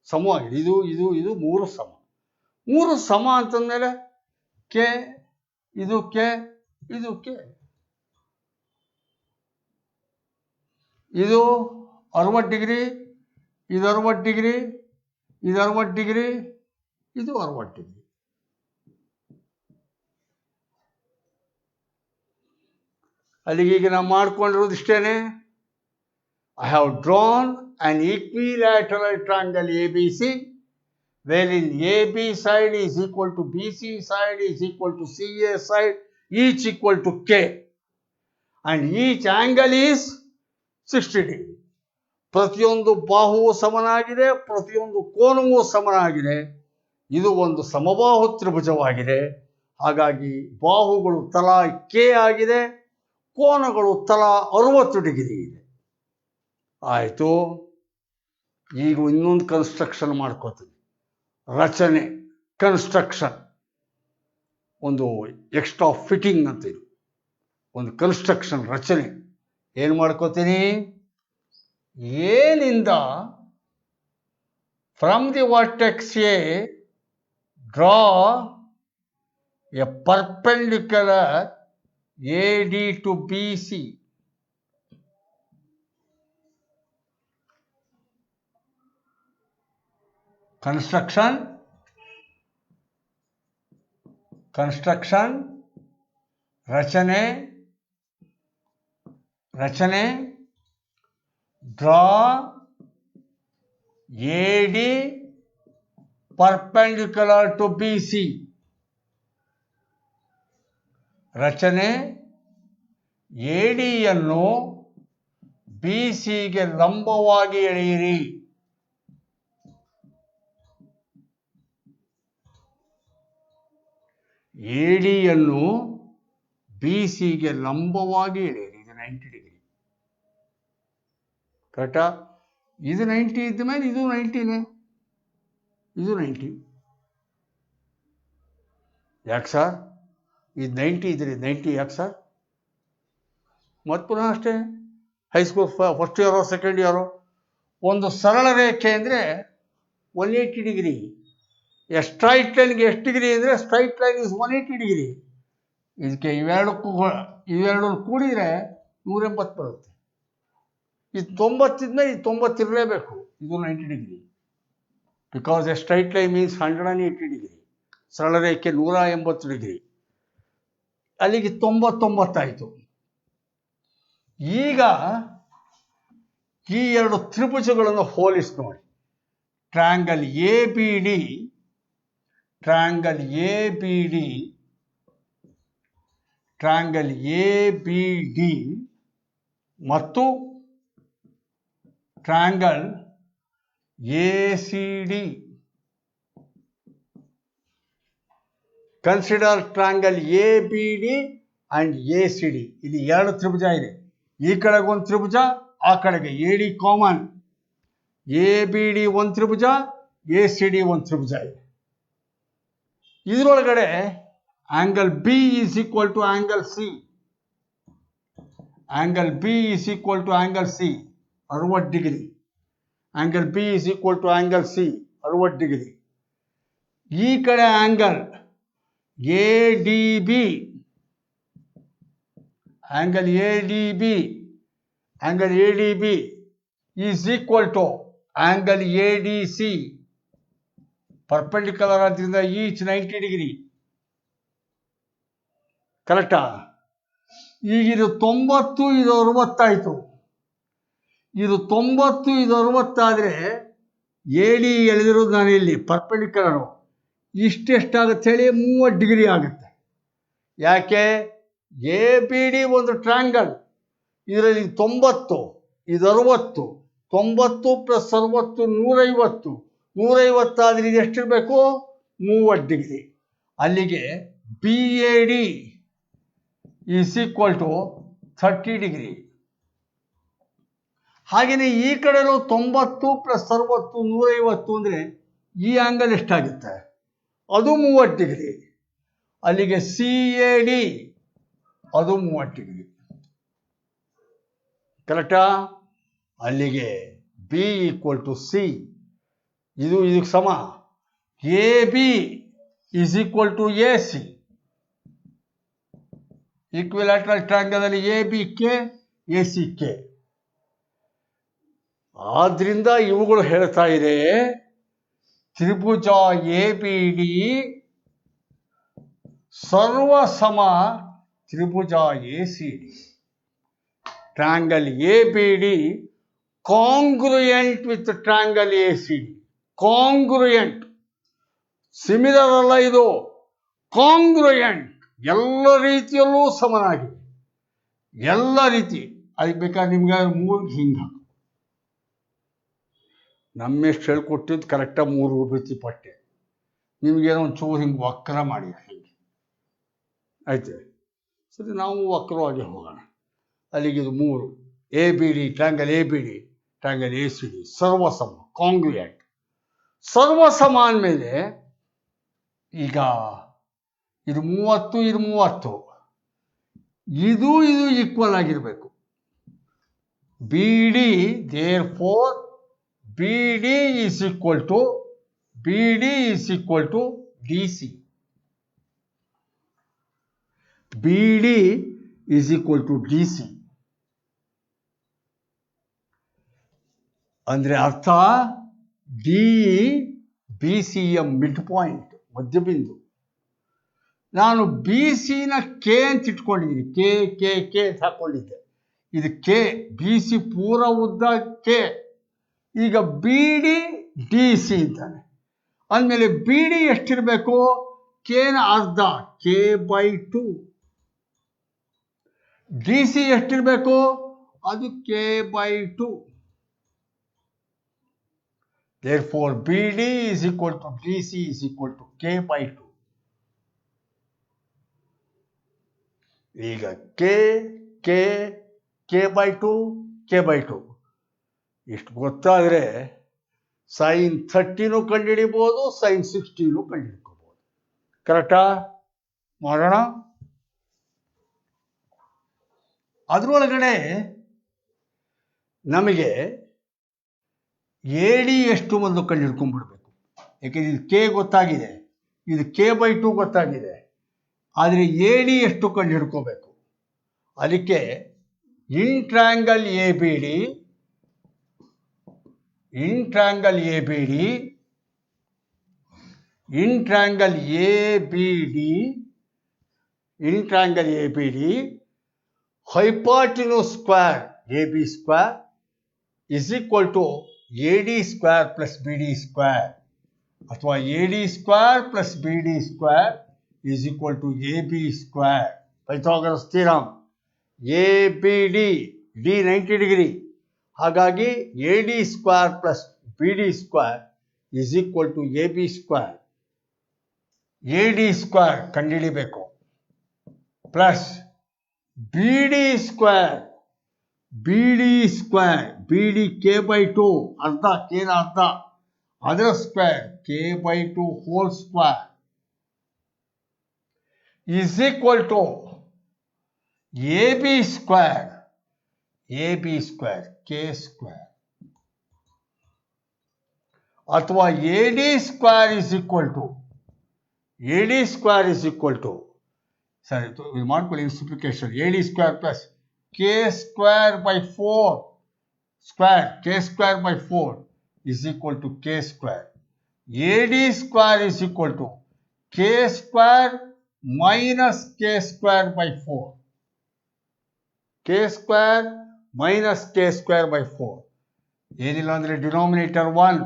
ಸಮವಾಗಿದೆ. ಇದು ಇದು ಇದು ಮೂರು ಸಮ. ಮೂರು ಸಮ ಅಂತಂದಮೇಲೆ ಕೆ, ಇದು ಕೆ, ಇದು ಕೆ. ಇದು 60 ಡಿಗ್ರಿ, ಇದು 60 ಡಿಗ್ರಿ, ಇದು 60 ಡಿಗ್ರಿ, ಇದು 60 ಡಿಗ್ರಿ. ಅಲ್ಲಿಗೆ ಈಗ ನಾವು ಮಾಡ್ಕೊಂಡಿರೋದು ಇಷ್ಟೇನೆ. I have drawn an equilateral triangle ABC wherein AB side is equal to BC side is equal to CA side, each equal to K, and each angle is 60 degree. ಪ್ರತಿಯೊಂದು ಬಾಹುವು ಸಮನಾಗಿದೆ, ಪ್ರತಿಯೊಂದು ಕೋನವೂ ಸಮನಾಗಿದೆ. ಇದು ಒಂದು ಸಮಬಾಹು ತ್ರಿಭುಜವಾಗಿದೆ. ಹಾಗಾಗಿ ಬಾಹುಗಳು ತಲಾ ಕೆ ಆಗಿದೆ, ಕೋನಗಳು ತಲಾ 60 ಡಿಗ್ರಿ ಇದೆ. ಆಯಿತು. ಈಗ ಇನ್ನೊಂದು ಕನ್ಸ್ಟ್ರಕ್ಷನ್ ಮಾಡ್ಕೋತೀವಿ. ರಚನೆ, ಕನ್ಸ್ಟ್ರಕ್ಷನ್, ಒಂದು ಎಕ್ಸ್ಟ್ರಾ ಫಿಟ್ಟಿಂಗ್ ಅಂತೀವಿ. ಒಂದು ಕನ್ಸ್ಟ್ರಕ್ಷನ್ ರಚನೆ ಏನು ಮಾಡ್ಕೋತೀನಿ? ಏನಿಂದ from the vertex A draw a perpendicular AD to BC. Construction, ರಚನೆ, draw AD perpendicular to BC. ರಚನೆ, ADಯನ್ನು BCಗೆ ಲಂಬವಾಗಿ ಎಳೆಯಿರಿ. ADಯನ್ನು BCಗೆ ಲಂಬವಾಗಿ ಎಳೆಯಿರಿ. ಇದು 90 ಡಿಗ್ರಿ. ಕರೆಕ್ಟಾ? ಇದು 90 ಇದ್ದ ಮೇಲೆ ಇದು 90ನೇ, ಇದು 90. ಯಾಕೆ ಸರ್? ಇದು 90 ಇದ್ರಿ 90 ಯಾಕೆ ಸರ್? ಮತ್ತು ಪುನಃ ಅಷ್ಟೇ, ಹೈಸ್ಕೂಲ್ ಫಸ್ಟ್ ಇಯರೋ ಸೆಕೆಂಡ್ ಇಯರೋ, ಒಂದು ಸರಳ ರೇಖೆ ಅಂದರೆ 180 ಡಿಗ್ರಿ. ಎ ಸ್ಟ್ರೈಟ್ ಲೈನ್ಗೆ ಎಷ್ಟು ಡಿಗ್ರಿ ಅಂದರೆ ಸ್ಟ್ರೈಟ್ ಲೈನ್ ಇಸ್ 180 ಡಿಗ್ರಿ. ಇದಕ್ಕೆ ಇವೆರಡು ಕೂಡಿದರೆ 180 ಬರುತ್ತೆ. ಇದು 90 ಇದ್ಮೇಲೆ ಇದು 90 ಇರಲೇಬೇಕು. ಇದು 90 degree. Because A straight line means 180 degree. ಸರಳ ರೇಖೆ 180 ಡಿಗ್ರಿ. ಅಲ್ಲಿಗೆ 90 ಆಯಿತು. ಈಗ ಈ ಎರಡು ತ್ರಿಭುಜಗಳನ್ನು ಹೋಲಿಸಿ ನೋಡಿ. ಟ್ರಯಾಂಗಲ್ ಎ ಬಿ ಡಿ ಮತ್ತು triangle A C D. Consider triangle A B D and A C D. ಇಲ್ಲಿ ಎರಡು ತ್ರಿಭುಜ ಇದೆ. ಈ ಕಡೆಗೆ ಒಂದು ತ್ರಿಭುಜ, ಆ ಕಡೆಗೆ A D common. A B D ಒಂದು ತ್ರಿಭುಜ, ಎ ಸಿ ಡಿ ಒಂದು ತ್ರಿಭುಜ ಇದೆ. ಇದರೊಳಗಡೆ angle B is equal to angle C. Angle B is equal to angle C 60 degree. Angle B is equal to angle C 60 degree. ಈ ಕಡೆ angle A D B, angle A D B is equal to angle A D C. Perpendicular ಆದ್ದರಿಂದ each 90 degree. ಕರೆಕ್ಟಾ? ಈಗ ಇದು 90, ಇದು 60 ಆಯಿತು. ಇದು 90, ಇದು 60 ಆದರೆ ಎ ಡಿ ಎಳೆದಿರೋದು ನಾನು ಇಲ್ಲಿ ಪರ್ಪೆಂಡಿಕ್ಯುಲರು. ಇಷ್ಟೆಷ್ಟಾಗುತ್ತೆ ಹೇಳಿ? 30 ಡಿಗ್ರಿ ಆಗುತ್ತೆ. ಯಾಕೆ? ಎ ಬಿ ಡಿ ಒಂದು ಟ್ರಯಾಂಗಲ್. ಇದರಲ್ಲಿ 90, ಇದು 60. 90 ಪ್ಲಸ್ 60 150. 150 ಆದರೆ ಇದು ಎಷ್ಟಿರಬೇಕು? 30 ಡಿಗ್ರಿ. ಅಲ್ಲಿಗೆ B A D is equal to 30 degree. ಹಾಗೆಯೇ ಈ ಕಡೆಯೂ 90 ಪ್ಲಸ್ 60 150 ಅಂದರೆ ಈ ಆಂಗಲ್ ಎಷ್ಟಾಗುತ್ತೆ? ಅದು 30 ಡಿಗ್ರಿ. ಅಲ್ಲಿಗೆ ಸಿ ಎ ಡಿ ಅದು 30 ಡಿಗ್ರಿ. ಕರೆಕ್ಟಾ? ಅಲ್ಲಿಗೆ ಬಿ ಈಕ್ವಲ್ ಟು ಸಿ, ಇದು ಇದಕ್ಕೆ ಸಮ. A B is equal to A C. Equilateral triangle ಅಲ್ಲಿ A B k, A C k. ಆದ್ರಿಂದ ಇವುಗಳು ಹೇಳ್ತಾ ಇದೆ ತ್ರಿಭುಜ ಎ ಬಿ ಡಿ ಸರ್ವಸಮ ತ್ರಿಭುಜ A C D. Triangle A B D congruent with triangle A C D. Congruent, similar ಅಲ್ಲ, ಇದು ಕಾಂಗ್ರುಯೆಂಟ್, ಎಲ್ಲ ರೀತಿಯಲ್ಲೂ ಸಮನಾಗಿದೆ, ಎಲ್ಲ ರೀತಿ. ಅದಕ್ಕೆ ಬೇಕಾದ್ರೆ ನಿಮ್ಗೆ 3 ಹಿಂಗೆ ಹಾಕು. ನಮ್ಮೆಷ್ಟು ಹೇಳ್ಕೊಟ್ಟಿದ್ದು ಕರೆಕ್ಟಾಗಿ 3 ರೀತಿ ಪಟ್ಟೆ. ನಿಮಗೇನೋ ಒಂಚೂರು ಹಿಂಗೆ ವಕ್ರ ಮಾಡಿ ಹಿಂಗೆ ಆಯ್ತು. ಸರಿ, ನಾವು ವಕ್ರವಾಗಿ ಹೋಗೋಣ. ಅಲ್ಲಿಗೆ ಇದು 3 A B D, triangle A B D, triangle A C D ಸರ್ವಸಮ, ಕಾಂಗ್ರುಯೆಂಟ್. ಸರ್ವಸಮ ಅಂದಮೇಲೆ ಈಗ ಇದು 30, ಇದು 30, ಇದು ಈಕ್ವಲ್ ಆಗಿರಬೇಕು. B D, therefore B D is equal to D C. B D is equal to D C ಅಂದ್ರೆ ಅರ್ಥ ಡಿ ಬಿ ಸಿ ಯ ಮಿಡ್ ಪಾಯಿಂಟ್, ಮಧ್ಯಬಿಂದು. ನಾನು ಬಿ ಸಿನ ಕೆ ಅಂತ ಇಟ್ಕೊಂಡಿದ್ದೀನಿ, ಕೆ ಕೆ ಕೆ ಅಂತ ಹಾಕೊಂಡಿದ್ದೆ. ಇದು ಕೆ, ಬಿ ಸಿ ಪೂರ ಉದ್ದ ಕೆ. ಈಗ ಬಿ ಡಿ ಡಿ ಸಿ ಅಂತಾನೆ ಅಂದಮೇಲೆ ಬಿ ಡಿ ಎಷ್ಟಿರಬೇಕು? ಕೆನ ಅರ್ಧ, ಕೆ ಬೈ 2. ಡಿ ಸಿ ಎಷ್ಟಿರಬೇಕು? ಅದು K by 2. Therefore, BD is equal to DC is equal to K by 2. ಈಗ K K k by 2 K by 2 ಇಷ್ಟು ಗೊತ್ತಾದರೆ sin 30 ಕಂಡುಹಿಡಿಬೋದು, sin 60 ಕಂಡುಹಿಡ್ಕೋಬೋದು. ಕರೆಕ್ಟಾ? ಮಾಡೋಣ. ಅದರೊಳಗಡೆ ನಮಗೆ ಎ ಡಿ ಎಷ್ಟು ಒಂದು ಕಂಡುಹಿಡ್ಕೊಂಡ್ಬಿಡ್ಬೇಕು. ಯಾಕೆಂದ್ರೆ ಇದು ಕೆ ಗೊತ್ತಾಗಿದೆ, ಇದು ಕೆ ಬೈ 2 ಗೊತ್ತಾಗಿದೆ, ಆದರೆ ಎ ಡಿ ಎಷ್ಟು ಕಂಡುಹಿಡ್ಕೋಬೇಕು. ಅದಕ್ಕೆ in triangle A B D, in triangle A B D, in triangle A B D, in triangle A B D hypotenuse square AB square is equal to AD square plus BD square, ಅಥವಾ AD square plus BD square is equal to AB square. Pythagoras theorem. ABD, D 90 degree, ಹಾಗಾಗಿ AD square plus BD square is equal to AB square. AD square ಕಂಡುಹಿಡಿಬೇಕು plus BD square, BD square, BD K by 2, ಅರ್ಧ, K ನ ಅರ್ಧ, ಅದರ square K by 2 whole square is equal to AB square, AB square, K square, ಅಥವಾ AD square is equal to, AD square is equal to, ಸರಿ ಇದು ಮಾಡ್ಕೊಳ್ಳಿ, simplification. AD square plus k square by 4 square, k square by 4 is equal to K square. AD square is equal to K square minus K square by 4, K square minus K square by 4. ಏನಿಲ್ಲ ಅಂದರೆ denominator 1.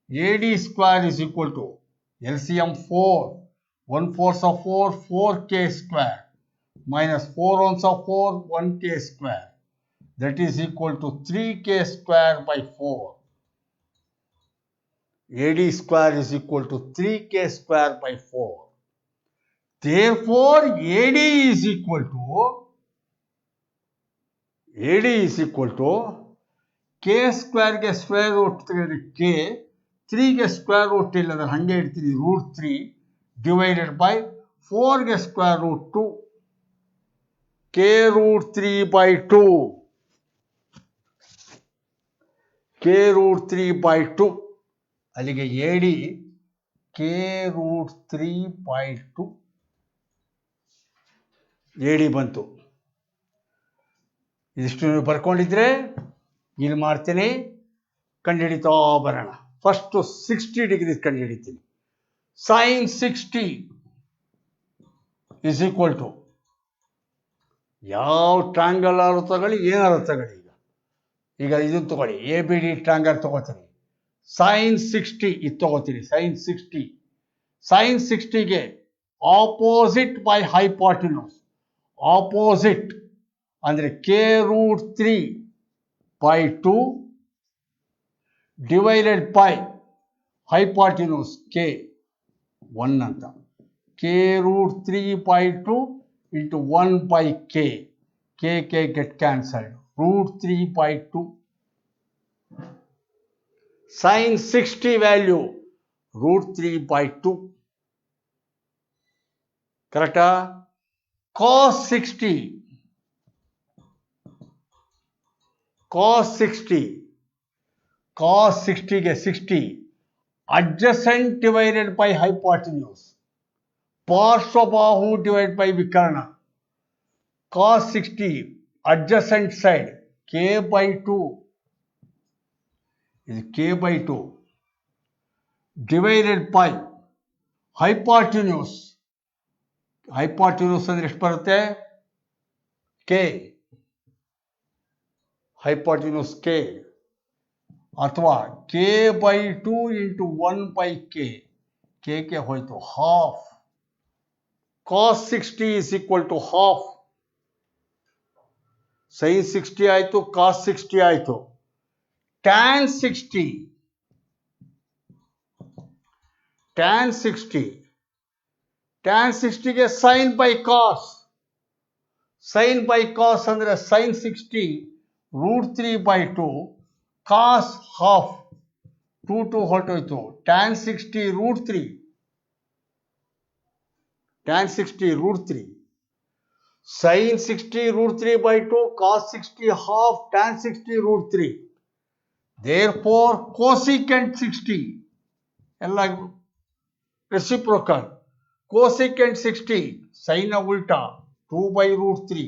AD square is equal to LCM 4, 1 4s of 4, 4k square, minus 4 1s of 4, 1k square. That is equal to 3k square by 4. AD square is equal to 3k square by 4. Therefore, AD is equal to k square ಗೆ square root ತೆಗೆದ್ರೆ k, 3 ಗೆ square root ಇಲ್ಲ ಅಂದ್ರೆ ಹಂಗೆ ಇಡ್ತೀನಿ √3 divided by 4 ಗೆ square root 2, k √3 by 2. k√3/2 ಅಲ್ಲಿಗೆ AD k√3/2 AD ಬಂತು. ಇದಿಷ್ಟು ನೀವು ಬರ್ಕೊಂಡಿದ್ರೆ ಇಲ್ಲಿ ಮಾಡ್ತೀನಿ, ಕಂಡುಹಿಡಿತಾ ಬರೋಣ. ಫಸ್ಟ್ 60 ಡಿಗ್ರಿ ಕಂಡುಹಿಡಿತೀನಿ. sin 60 ಇಸ್ ಈಕ್ವಲ್ ಟು ಯಾವ ಟ್ರಾಂಗಲ್ ಆದ್ರೂ ತಗೊಳ್ಳಿ, ಏನಾದ್ರು ತಗೊಳ್ಳಿ. ಈಗ ಇದನ್ನು ತಗೊಳ್ಳಿ, ABD ಟ್ರಾಂಗಲ್ ತಗೋತೀನಿ. sin 60 ಇದು ತಗೋತೀನಿ. sin 60ಗೆ ಆಪೋಸಿಟ್ ಬೈ ಹೈಪಾಟಿನ್ಯೂಸ್. ಆಪೋಸಿಟ್ ಅಂದರೆ k√3/2 divided by hypotenuse k1 ಅಂತ. k√3/2 into 1/k. k get cancelled. √3/2. sin 60 value √3/2. ಕರೆಕ್ಟಾ? cos 60 ಗೆ 60 adjacent divided by hypotenuse. ಪಾರ್ಶ್ವಬಾಹು ಡಿವೈಡ್ ಬೈ ವಿಕರ್ಣ. cos 60 adjacent side k/2 is k/2 divided by hypotenuse. hypotenuse ಅಂದ್ರೆ ಎಷ್ಟು ಬರುತ್ತೆ? k. hypotenuse k ಅಥವಾ k/2 into 1/k. k ಹೋಯ್ತು half. cos 60 is equal to half. sin 60 ಆಯಿತು, cos 60 ಆಯಿತು. tan 60ಗೆ sin by cos. sin by cos ಅಂದರೆ sin 60 √3/2 cos half 2 ಹೊರಟೋಯ್ತು. tan 60 √3. tan 60 √3. sin 60 √3/2 cos 60 half tan 60 √3. therefore cosecant 60 ಎಲ್ಲ reciprocal. cosecant 60 sin ನ ಉಲ್ಟಾ 2/√3.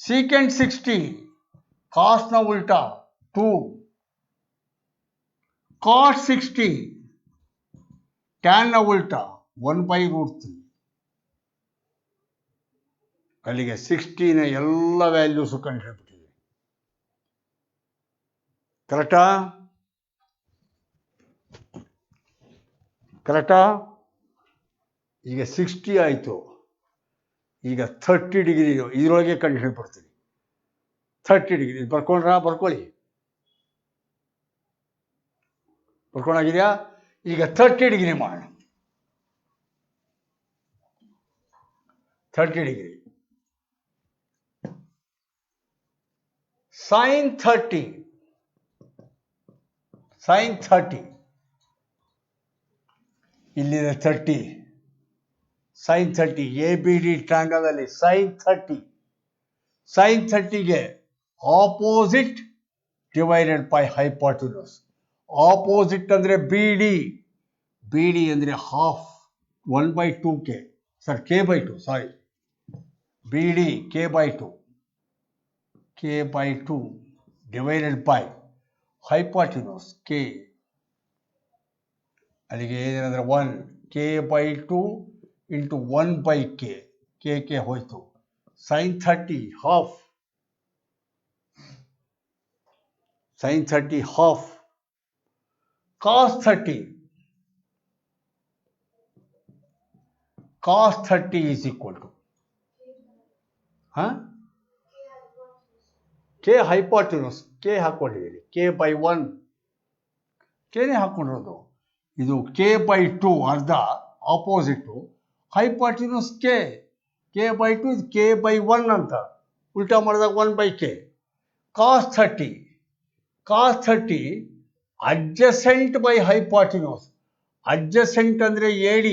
secant 60 cos ನ ಉಲ್ಟಾ 2. cot 60 tan ನ ಉಲ್ಟಾ 1/√3. ಅಲ್ಲಿಗೆ 60ನ ಎಲ್ಲ ವ್ಯಾಲ್ಯೂಸು ಕಂಡುಹಿಡಿದ್ಬಿಟ್ಟಿದೆ. ಕರೆಕ್ಟಾ? ಈಗ 60 ಆಯಿತು. ಈಗ 30 ಡಿಗ್ರಿ ಇದರೊಳಗೆ ಕಂಡುಹಿಡಿದ್ಬಿಡ್ತೀನಿ. 30 ಡಿಗ್ರಿ ಬರ್ಕೊಳ್ಳಿ. ಬರ್ಕೊಂಡಾಗಿದೆಯಾ? ಈಗ 30 ಡಿಗ್ರಿ ಮಾಡೋಣ. 30 ಡಿಗ್ರಿ. sin 30 ಇಲ್ಲಿದೆ 30. sin 30 ABD ಟ್ರಾಂಗಲ್ ಅಲ್ಲಿ sin 30ಗೆ opposite divided by hypotenuse. Opposite ಅಂದರೆ BD ಅಂದರೆ half 1/2k. k/2 sorry. BD k/2 divided by hypotenuse k. ಅಲ್ಲಿಗೆ ಏನೇನಂದ್ರೆ 1 k/2 into 1/k. k ಹೋಯ್ತು. sin 30 half. sin 30 half. cos 30 is equal to k hypotenuse. k ಹಾಕೊಂಡಿದ್ದೀನಿ. k/1 kನೇ ಹಾಕೊಂಡಿರೋದು. ಇದು k/2 ಅರ್ಧ ಆಪೋಸಿಟು. Hypotenuse k/2 ಇದು k/1 ಅಂತ. ಉಲ್ಟಾ ಮಾಡಿದಾಗ 1/k. cos 30 adjacent by hypotenuse. adjacent ಅಂದರೆ AD.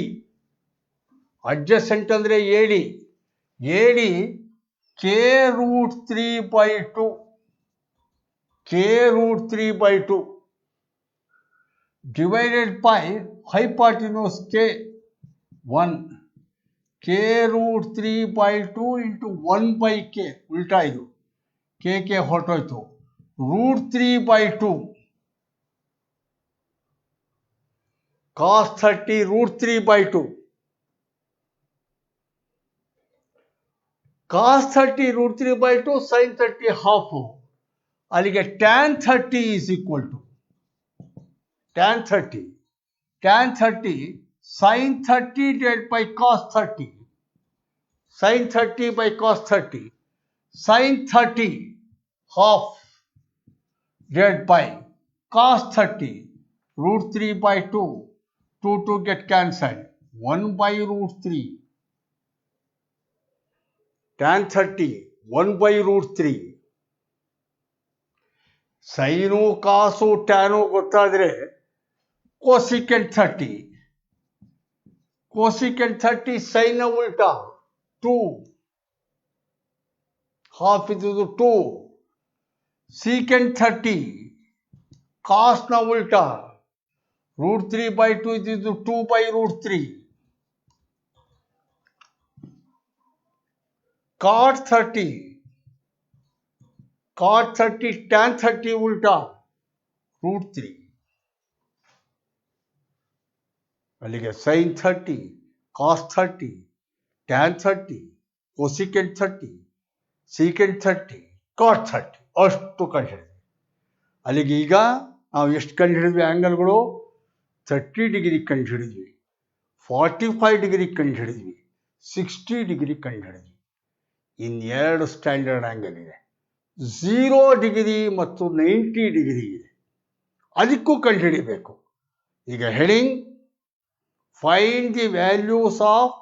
AD k√3/2. k√3/2 divided by hypotenuse k1 k√3/2 into 1/k ಉಲ್ಟಾ ಇದು k ಹೊರಟೋಯ್ತು √3/2 cos 30 √3/2 cos 30 √3/2 sin 30 half ಅಲ್ಲಿಗೆ tan 30 is equal to tan 30 sin 30 divided by cos 30 sin 30 by cos 30 sin 30 half divided by cos 30 √3/2 2 get cancelled 1/√3 tan 30 1/√3 sign cos tan ಗೊತ್ತಾದರೆ cosecant 30 sign ಉಲ್ಟಾ 2 half ಇದ್ದು 2 secant 30 cos ನ ಉಲ್ಟಾ √3/2 ಇದ್ದು 2/√3 cot 30 tan 30 ಉಲ್ಟಾ √3 ಅಲ್ಲಿಗೆ sin 30 cos 30 tan 30 cosecant 30 secant 30 cot 30 ಅಷ್ಟು ಕಂಡುಹಿಡಿದ್ವಿ. ಅಲ್ಲಿಗೆ ಈಗ ನಾವು ಎಷ್ಟು ಕಂಡುಹಿಡಿದ್ವಿ ಆ್ಯಂಗಲ್ಗಳು 30 ಡಿಗ್ರಿ ಕಂಡುಹಿಡಿದ್ವಿ 45 ಡಿಗ್ರಿ ಕಂಡುಹಿಡಿದ್ವಿ 60 ಡಿಗ್ರಿ ಕಂಡುಹಿಡಿದ್ವಿ. ಇನ್ನೆರಡು ಸ್ಟ್ಯಾಂಡರ್ಡ್ ಆ್ಯಂಗಲ್ ಇದೆ 0 ಡಿಗ್ರಿ ಮತ್ತು 90 ಡಿಗ್ರಿ ಇದೆ ಅದಕ್ಕೂ ಕಂಡುಹಿಡಿಬೇಕು. ಈಗ heading find the values of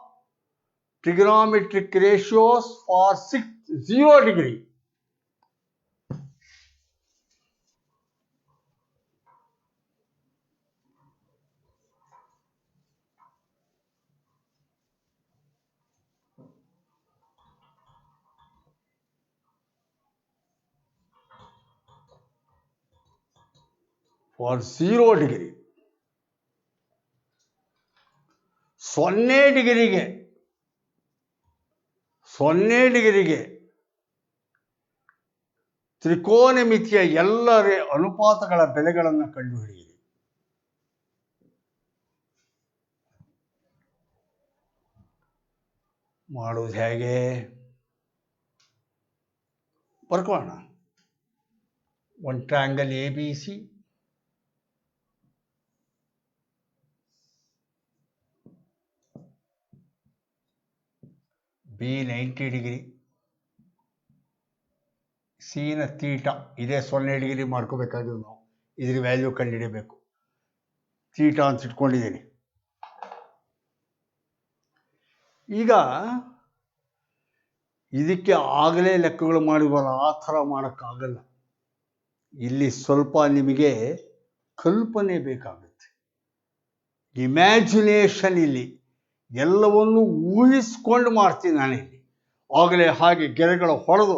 trigonometric ratios for 0 degree. For 0 degree 0 ಡಿಗ್ರಿಗೆ ತ್ರಿಕೋನಮಿತಿಯ ಎಲ್ಲ ಅನುಪಾತಗಳ ಬೆಲೆಗಳನ್ನು ಕಂಡುಹಿಡಿಯಿರಿ. ಮಾಡೋದು ಹೇಗೆ ಬರ್ಕೋಣ. ಒಂದು triangle ABC B 90 degree sine theta ಇದೇ 0 ಡಿಗ್ರಿ ಮಾಡ್ಕೋಬೇಕಾದ್ರು ನಾವು ಇದ್ರ ವ್ಯಾಲ್ಯೂ ಕಂಡುಹಿಡಿಯಬೇಕು. ತೀಟ ಅಂತ ಇಟ್ಕೊಂಡಿದ್ದೀನಿ. ಈಗ ಇದಕ್ಕೆ ಆಗಲೇ ಲೆಕ್ಕಗಳು ಮಾಡಿದ್ವಲ್ಲ ಆ ಥರ ಮಾಡೋಕ್ಕಾಗಲ್ಲ. ಇಲ್ಲಿ ಸ್ವಲ್ಪ ನಿಮಗೆ ಕಲ್ಪನೆ ಬೇಕಾಗುತ್ತೆ, ಇಮ್ಯಾಜಿನೇಷನ್. ಇಲ್ಲಿ ಎಲ್ಲವನ್ನು ಊಹಿಸ್ಕೊಂಡು ಮಾಡ್ತೀನಿ ನಾನಿಲ್ಲಿ. ಆಗಲೇ ಹಾಗೆ ಗೆರೆಗಳು ಹೊಡೆದು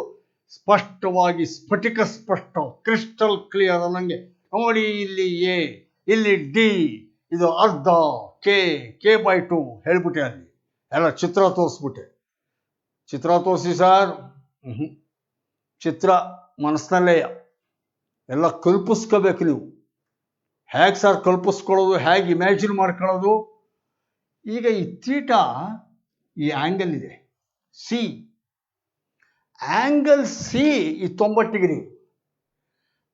ಸ್ಪಷ್ಟವಾಗಿ ಸ್ಫಟಿಕ ಸ್ಪಷ್ಟ ಕ್ರಿಸ್ಟಲ್ ಕ್ಲಿಯರ್ ಅನ್ನಂಗೆ ನೋಡಿ. ಇಲ್ಲಿ ಎ, ಇಲ್ಲಿ ಡಿ, ಇದು ಅರ್ಧ k/2 ಹೇಳ್ಬಿಟ್ಟೆ. ಅಲ್ಲಿ ಎಲ್ಲ ಚಿತ್ರ ತೋರಿಸ್ಬಿಟ್ಟೆ. ಚಿತ್ರ ತೋರಿಸಿ ಸರ್, ಚಿತ್ರ ಮನಸ್ಸಿನಲ್ಲೇ ಎಲ್ಲ ಕಲ್ಪಿಸ್ಕೋಬೇಕು ನೀವು. ಹೇಗೆ ಸರ್ ಕಲ್ಪಿಸ್ಕೊಳ್ಳೋದು, ಹೇಗೆ ಇಮ್ಯಾಜಿನ್ ಮಾಡ್ಕೊಳ್ಳೋದು? ಈಗ ಈ ತೀಟ, ಈ ಆ್ಯಂಗಲ್ ಇದೆ ಸಿ, ಆ್ಯಂಗಲ್ ಸಿ ಈ 90 ಡಿಗ್ರಿ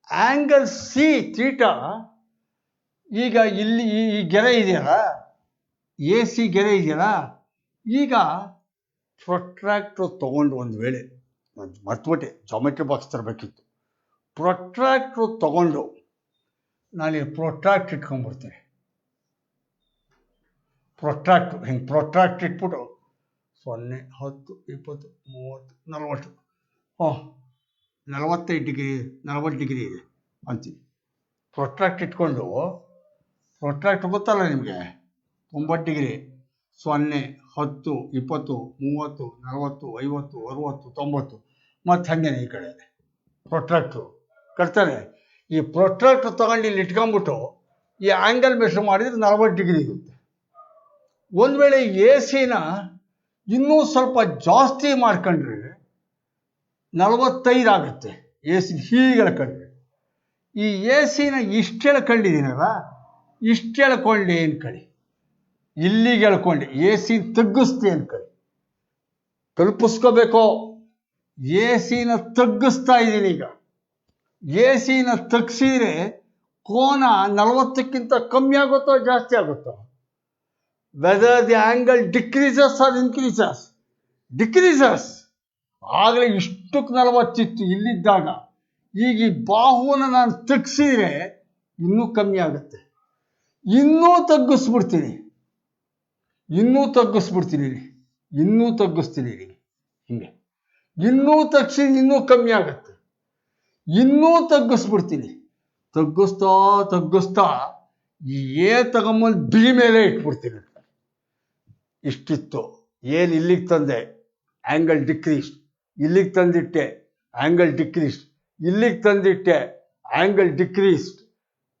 ಆ್ಯಂಗಲ್ ಸಿ ತೀಟ. ಈಗ ಇಲ್ಲಿ ಈ ಗೆರೆ ಇದೆಯಲ್ಲ, AC ಗೆರೆ ಇದೆಯಲ್ಲ, ಈಗ ಪ್ರೊಟ್ರಾಕ್ಟ್ರ್ ತಗೊಂಡು, ಒಂದು ವೇಳೆ ಮರ್ತುಬಿಟ್ಟೆ ಜಾಮೆಟ್ರಿ ಬಾಕ್ಸ್ ತರಬೇಕಿತ್ತು, ಪ್ರೊಟ್ರಾಕ್ಟ್ರ್ ತಗೊಂಡು ನಾನು ಪ್ರೊಟ್ರಾಕ್ಟ್ ಇಟ್ಕೊಂಡ್ಬಿಡ್ತೇನೆ. ಪ್ರೊಟ್ರಾಕ್ಟ್ ಹಿಂಗೆ ಪ್ರೊಟ್ರಾಕ್ಟ್ ಇಟ್ಬಿಟ್ಟು 0, 10, 20, 30, 40 45 ಡಿಗ್ರಿ 40 ಡಿಗ್ರಿ ಇದೆ ಅಂತೀವಿ. ಪ್ರೊಟ್ರಾಕ್ಟ್ ಇಟ್ಕೊಂಡು, ಪ್ರೊಟ್ರಾಕ್ಟ್ ಗೊತ್ತಲ್ಲ ನಿಮಗೆ, 90 ಡಿಗ್ರಿ 0, 10, 20, 30, 40, 50, 60, 90 ಮತ್ತು ಹಾಗೇನೆ ಈ ಕಡೆ ಪ್ರೊಟ್ರಾಕ್ಟ್ರು ಕಟ್ತಾನೆ. ಈ ಪ್ರೊಟ್ರಾಕ್ಟರ್ ತಗೊಂಡು ಇಲ್ಲಿ ಇಟ್ಕೊಂಡ್ಬಿಟ್ಟು ಈ ಆ್ಯಂಗಲ್ ಮೆಷರ್ ಮಾಡಿದರೆ 40 ಡಿಗ್ರಿ ಇರುತ್ತೆ. ಒಂದು ವೇಳೆ ಎ ಸಿನ ಇನ್ನೂ ಸ್ವಲ್ಪ ಜಾಸ್ತಿ ಮಾಡ್ಕೊಂಡ್ರೆ 45 ಆಗುತ್ತೆ. ಎ ಸಿ ಹೀಗೆ ಎಳ್ಕೊಂಡ್ರೆ, ಈ ಎ ಸಿನ ಇಷ್ಟು ಎಳ್ಕೊಂಡಿದ್ದೀನಲ್ಲ, ಇಷ್ಟು ಎಳ್ಕೊಂಡೆ ಅನ್ಕೊಳ್ಳಿ, ಇಲ್ಲಿಗೆ ಎಳ್ಕೊಂಡೆ, ಎ ಸಿ ತಗ್ಗಿಸ್ತೆ ಅನ್ಕೊಳ್ಳಿ. ಕಲ್ಪಿಸ್ಕೋಬೇಕು, ಎ ಸಿನ ತಗ್ಗಿಸ್ತಾ ಇದ್ದೀನಿ. ಈಗ ಎ ಸಿನ ತಗ್ಸಿದ್ರೆ ಕೋನ 40ಕ್ಕಿಂತ ಕಮ್ಮಿ ಆಗುತ್ತೋ ಜಾಸ್ತಿ ಆಗುತ್ತೋ? Whether the angle decreases or increases? Decreases. ಆಗಲೇ ಇಷ್ಟಕ್ಕೆ 40 ಇತ್ತು ಇಲ್ಲಿದ್ದಾಗ, ಈಗ ಈ ಬಾಹುನ ನಾನು ತಗ್ಸಿದ್ರೆ ಇನ್ನೂ ಕಮ್ಮಿ ಆಗುತ್ತೆ. ಇನ್ನೂ ತಗ್ಗಿಸ್ಬಿಡ್ತೀನಿ, ಇನ್ನೂ ತಗ್ಗಿಸ್ತೀನಿ, ಹಿಂಗೆ ಇನ್ನೂ ತಗ್ಸಿ ಇನ್ನೂ ಕಮ್ಮಿ ಆಗುತ್ತೆ. ಇನ್ನೂ ತಗ್ಗಿಸ್ಬಿಡ್ತೀನಿ, ತಗ್ಗಿಸ್ತಾ ಈ ಎ ತಗೊಂಬಂದು ಬಿ ಮೇಲೆ ಇಟ್ಬಿಡ್ತೀನಿ. ಇಷ್ಟಿತ್ತು, ಏನು ಇಲ್ಲಿಗೆ ತಂದೆ, ಆ್ಯಂಗಲ್ ಡಿಕ್ರೀಸ್, ಇಲ್ಲಿಗೆ ತಂದಿಟ್ಟೆ, ಆ್ಯಂಗಲ್ ಡಿಕ್ರೀಸ್, ಇಲ್ಲಿಗೆ ತಂದಿಟ್ಟೆ, ಆ್ಯಂಗಲ್ ಡಿಕ್ರೀಸ್,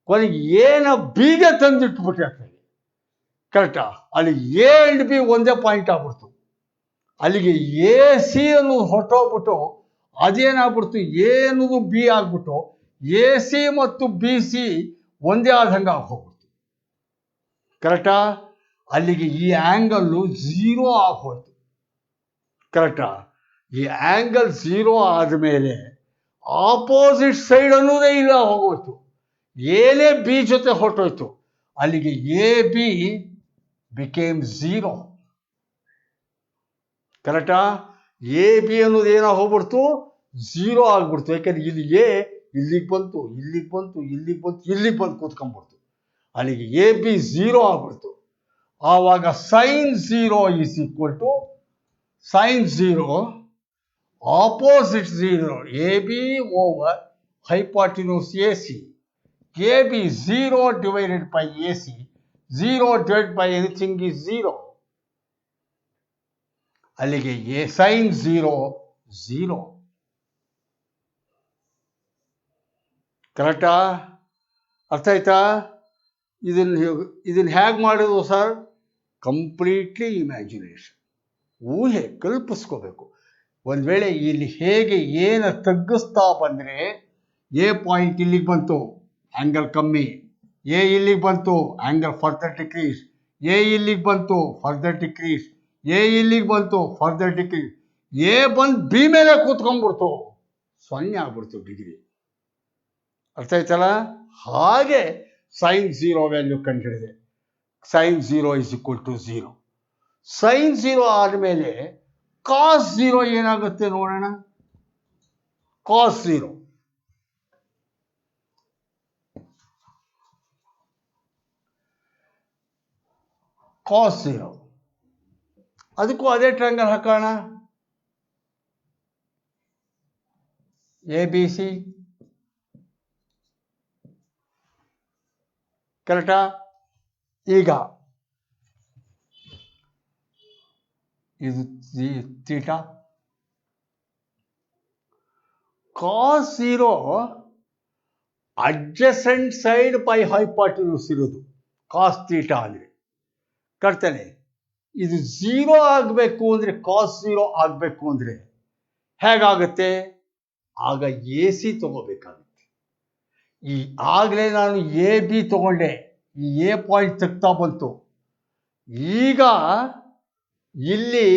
ಕೊನೆಗೆ ಏನ ಬಿಗೆ ತಂದಿಟ್ಬಿಟ್ಟೆ. ಕರೆಕ್ಟಾ? ಅಲ್ಲಿ ಎ ಅಂಡ್ ಬಿ ಒಂದೇ ಪಾಯಿಂಟ್ ಆಗ್ಬಿಡ್ತು. ಅಲ್ಲಿಗೆ ಎ ಸಿ ಅನ್ನೋದು ಹೊರಟೋಗ್ಬಿಟ್ಟು ಅದೇನಾಗ್ಬಿಡ್ತು, ಎ ಅನ್ನೋದು ಬಿ ಆಗ್ಬಿಟ್ಟು ಎ ಸಿ ಮತ್ತು ಬಿ ಸಿ ಒಂದೇ ಆದಂಗೆ ಆಗೋಗ್ಬಿಡ್ತು. ಕರೆಕ್ಟಾ? ಅಲ್ಲಿಗೆ ಈ ಆ್ಯಂಗಲ್ಲು 0 ಆಗೋಯ್ತು. ಕರೆಕ್ಟಾ? ಈ ಆ್ಯಂಗಲ್ 0 ಆದಮೇಲೆ ಆಪೋಸಿಟ್ ಸೈಡ್ ಅನ್ನೋದೇ ಇಲ್ಲ, ಹೋಗೋಯ್ತು. ಏನೇ ಬಿ ಜೊತೆ ಹೊರಟೋಯ್ತು, ಅಲ್ಲಿಗೆ ಎ ಬಿ ಬಿಕೇಮ್ 0. ಕರೆಕ್ಟಾ? ಎ ಬಿ ಅನ್ನೋದು ಏನೋ ಹೋಗ್ಬಿಡ್ತು, 0 ಆಗ್ಬಿಡ್ತು. ಯಾಕೆಂದ್ರೆ ಇಲ್ಲಿ ಎ ಇಲ್ಲಿಗೆ ಬಂತು, ಇಲ್ಲಿಗೆ ಬಂದು ಕೂತ್ಕೊಂಡ್ಬಿಡ್ತು. ಅಲ್ಲಿಗೆ ಎ ಬಿ 0 ಆಗ್ಬಿಡ್ತು. ಆವಾಗ sin 0 is equal to sin 0 opposite 0 A B over hypotenuse A C. A B 0 divided by A C, 0 divide by anything is 0. ಅಲ್ಲಿಗೆ ಎ sin 0 0. ಕರೆಕ್ಟಾ? ಅರ್ಥ ಆಯ್ತಾ? ಇದನ್ನು ಹೇಗೆ ಮಾಡೋದು ಸರ್? ಕಂಪ್ಲೀಟ್ಲಿ ಇಮ್ಯಾಜಿನೇಷನ್, ಊಹೆ, ಕಲ್ಪಿಸ್ಕೋಬೇಕು. ಒಂದು ವೇಳೆ ಇಲ್ಲಿ ಹೇಗೆ ಏನು ತಗ್ಗಿಸ್ತಾ ಬಂದರೆ, ಎ ಪಾಯಿಂಟ್ ಇಲ್ಲಿಗೆ ಬಂತು, ಆ್ಯಂಗಲ್ ಕಮ್ಮಿ, ಎ ಇಲ್ಲಿಗೆ ಬಂತು, ಆ್ಯಂಗಲ್ ಫರ್ದರ್ ಡಿಕ್ರೀಸ್, ಎ ಇಲ್ಲಿಗೆ ಬಂತು, ಫರ್ದರ್ ಡಿಕ್ರೀಸ್, ಎ ಇಲ್ಲಿಗೆ ಬಂತು, ಫರ್ದರ್ ಡಿಕ್ರೀಸ್, ಎ ಬಂದು ಬಿ ಮೇಲೆ ಕೂತ್ಕೊಂಡ್ಬಿಡ್ತು, 0 ಆಗ್ಬಿಡ್ತು ಡಿಗ್ರಿ. ಅರ್ಥ ಆಯ್ತಲ್ಲ? ಹಾಗೆ sin 0 ವ್ಯಾಲ್ಯೂ ಕಂಡುಹಿಡಿದೆ. sin 0 is equal to 0. sin 0 ಆದಮೇಲೆ cos 0 ಏನಾಗುತ್ತೆ ನೋಡೋಣ. cos 0 ಅದಕ್ಕೂ ಅದೇ ಟ್ರಯಾಂಗಲ್ ಹಾಕೋಣ. A B C. ಕರೆಕ್ಟಾ? ಈಗ ಇದು theta. cos 0 adjacent side by hypotenuse ಇರೋದು cos ಥೀಟಾ ಅಂದರೆ. ಕಟ್ತಾನೆ. ಇದು 0 ಆಗಬೇಕು ಅಂದರೆ, cos 0 ಆಗಬೇಕು ಅಂದರೆ ಹೇಗಾಗುತ್ತೆ? ಆಗ ಎ ಸಿ ತಗೋಬೇಕಾಗುತ್ತೆ. ಆಗಲೇ ನಾನು ಎ ಬಿ ತಗೊಂಡೆ, ಈ ಎ ಪಾಯಿಂಟ್ ತಗ್ತಾ ಬಂತು. ಈಗ ಇಲ್ಲಿ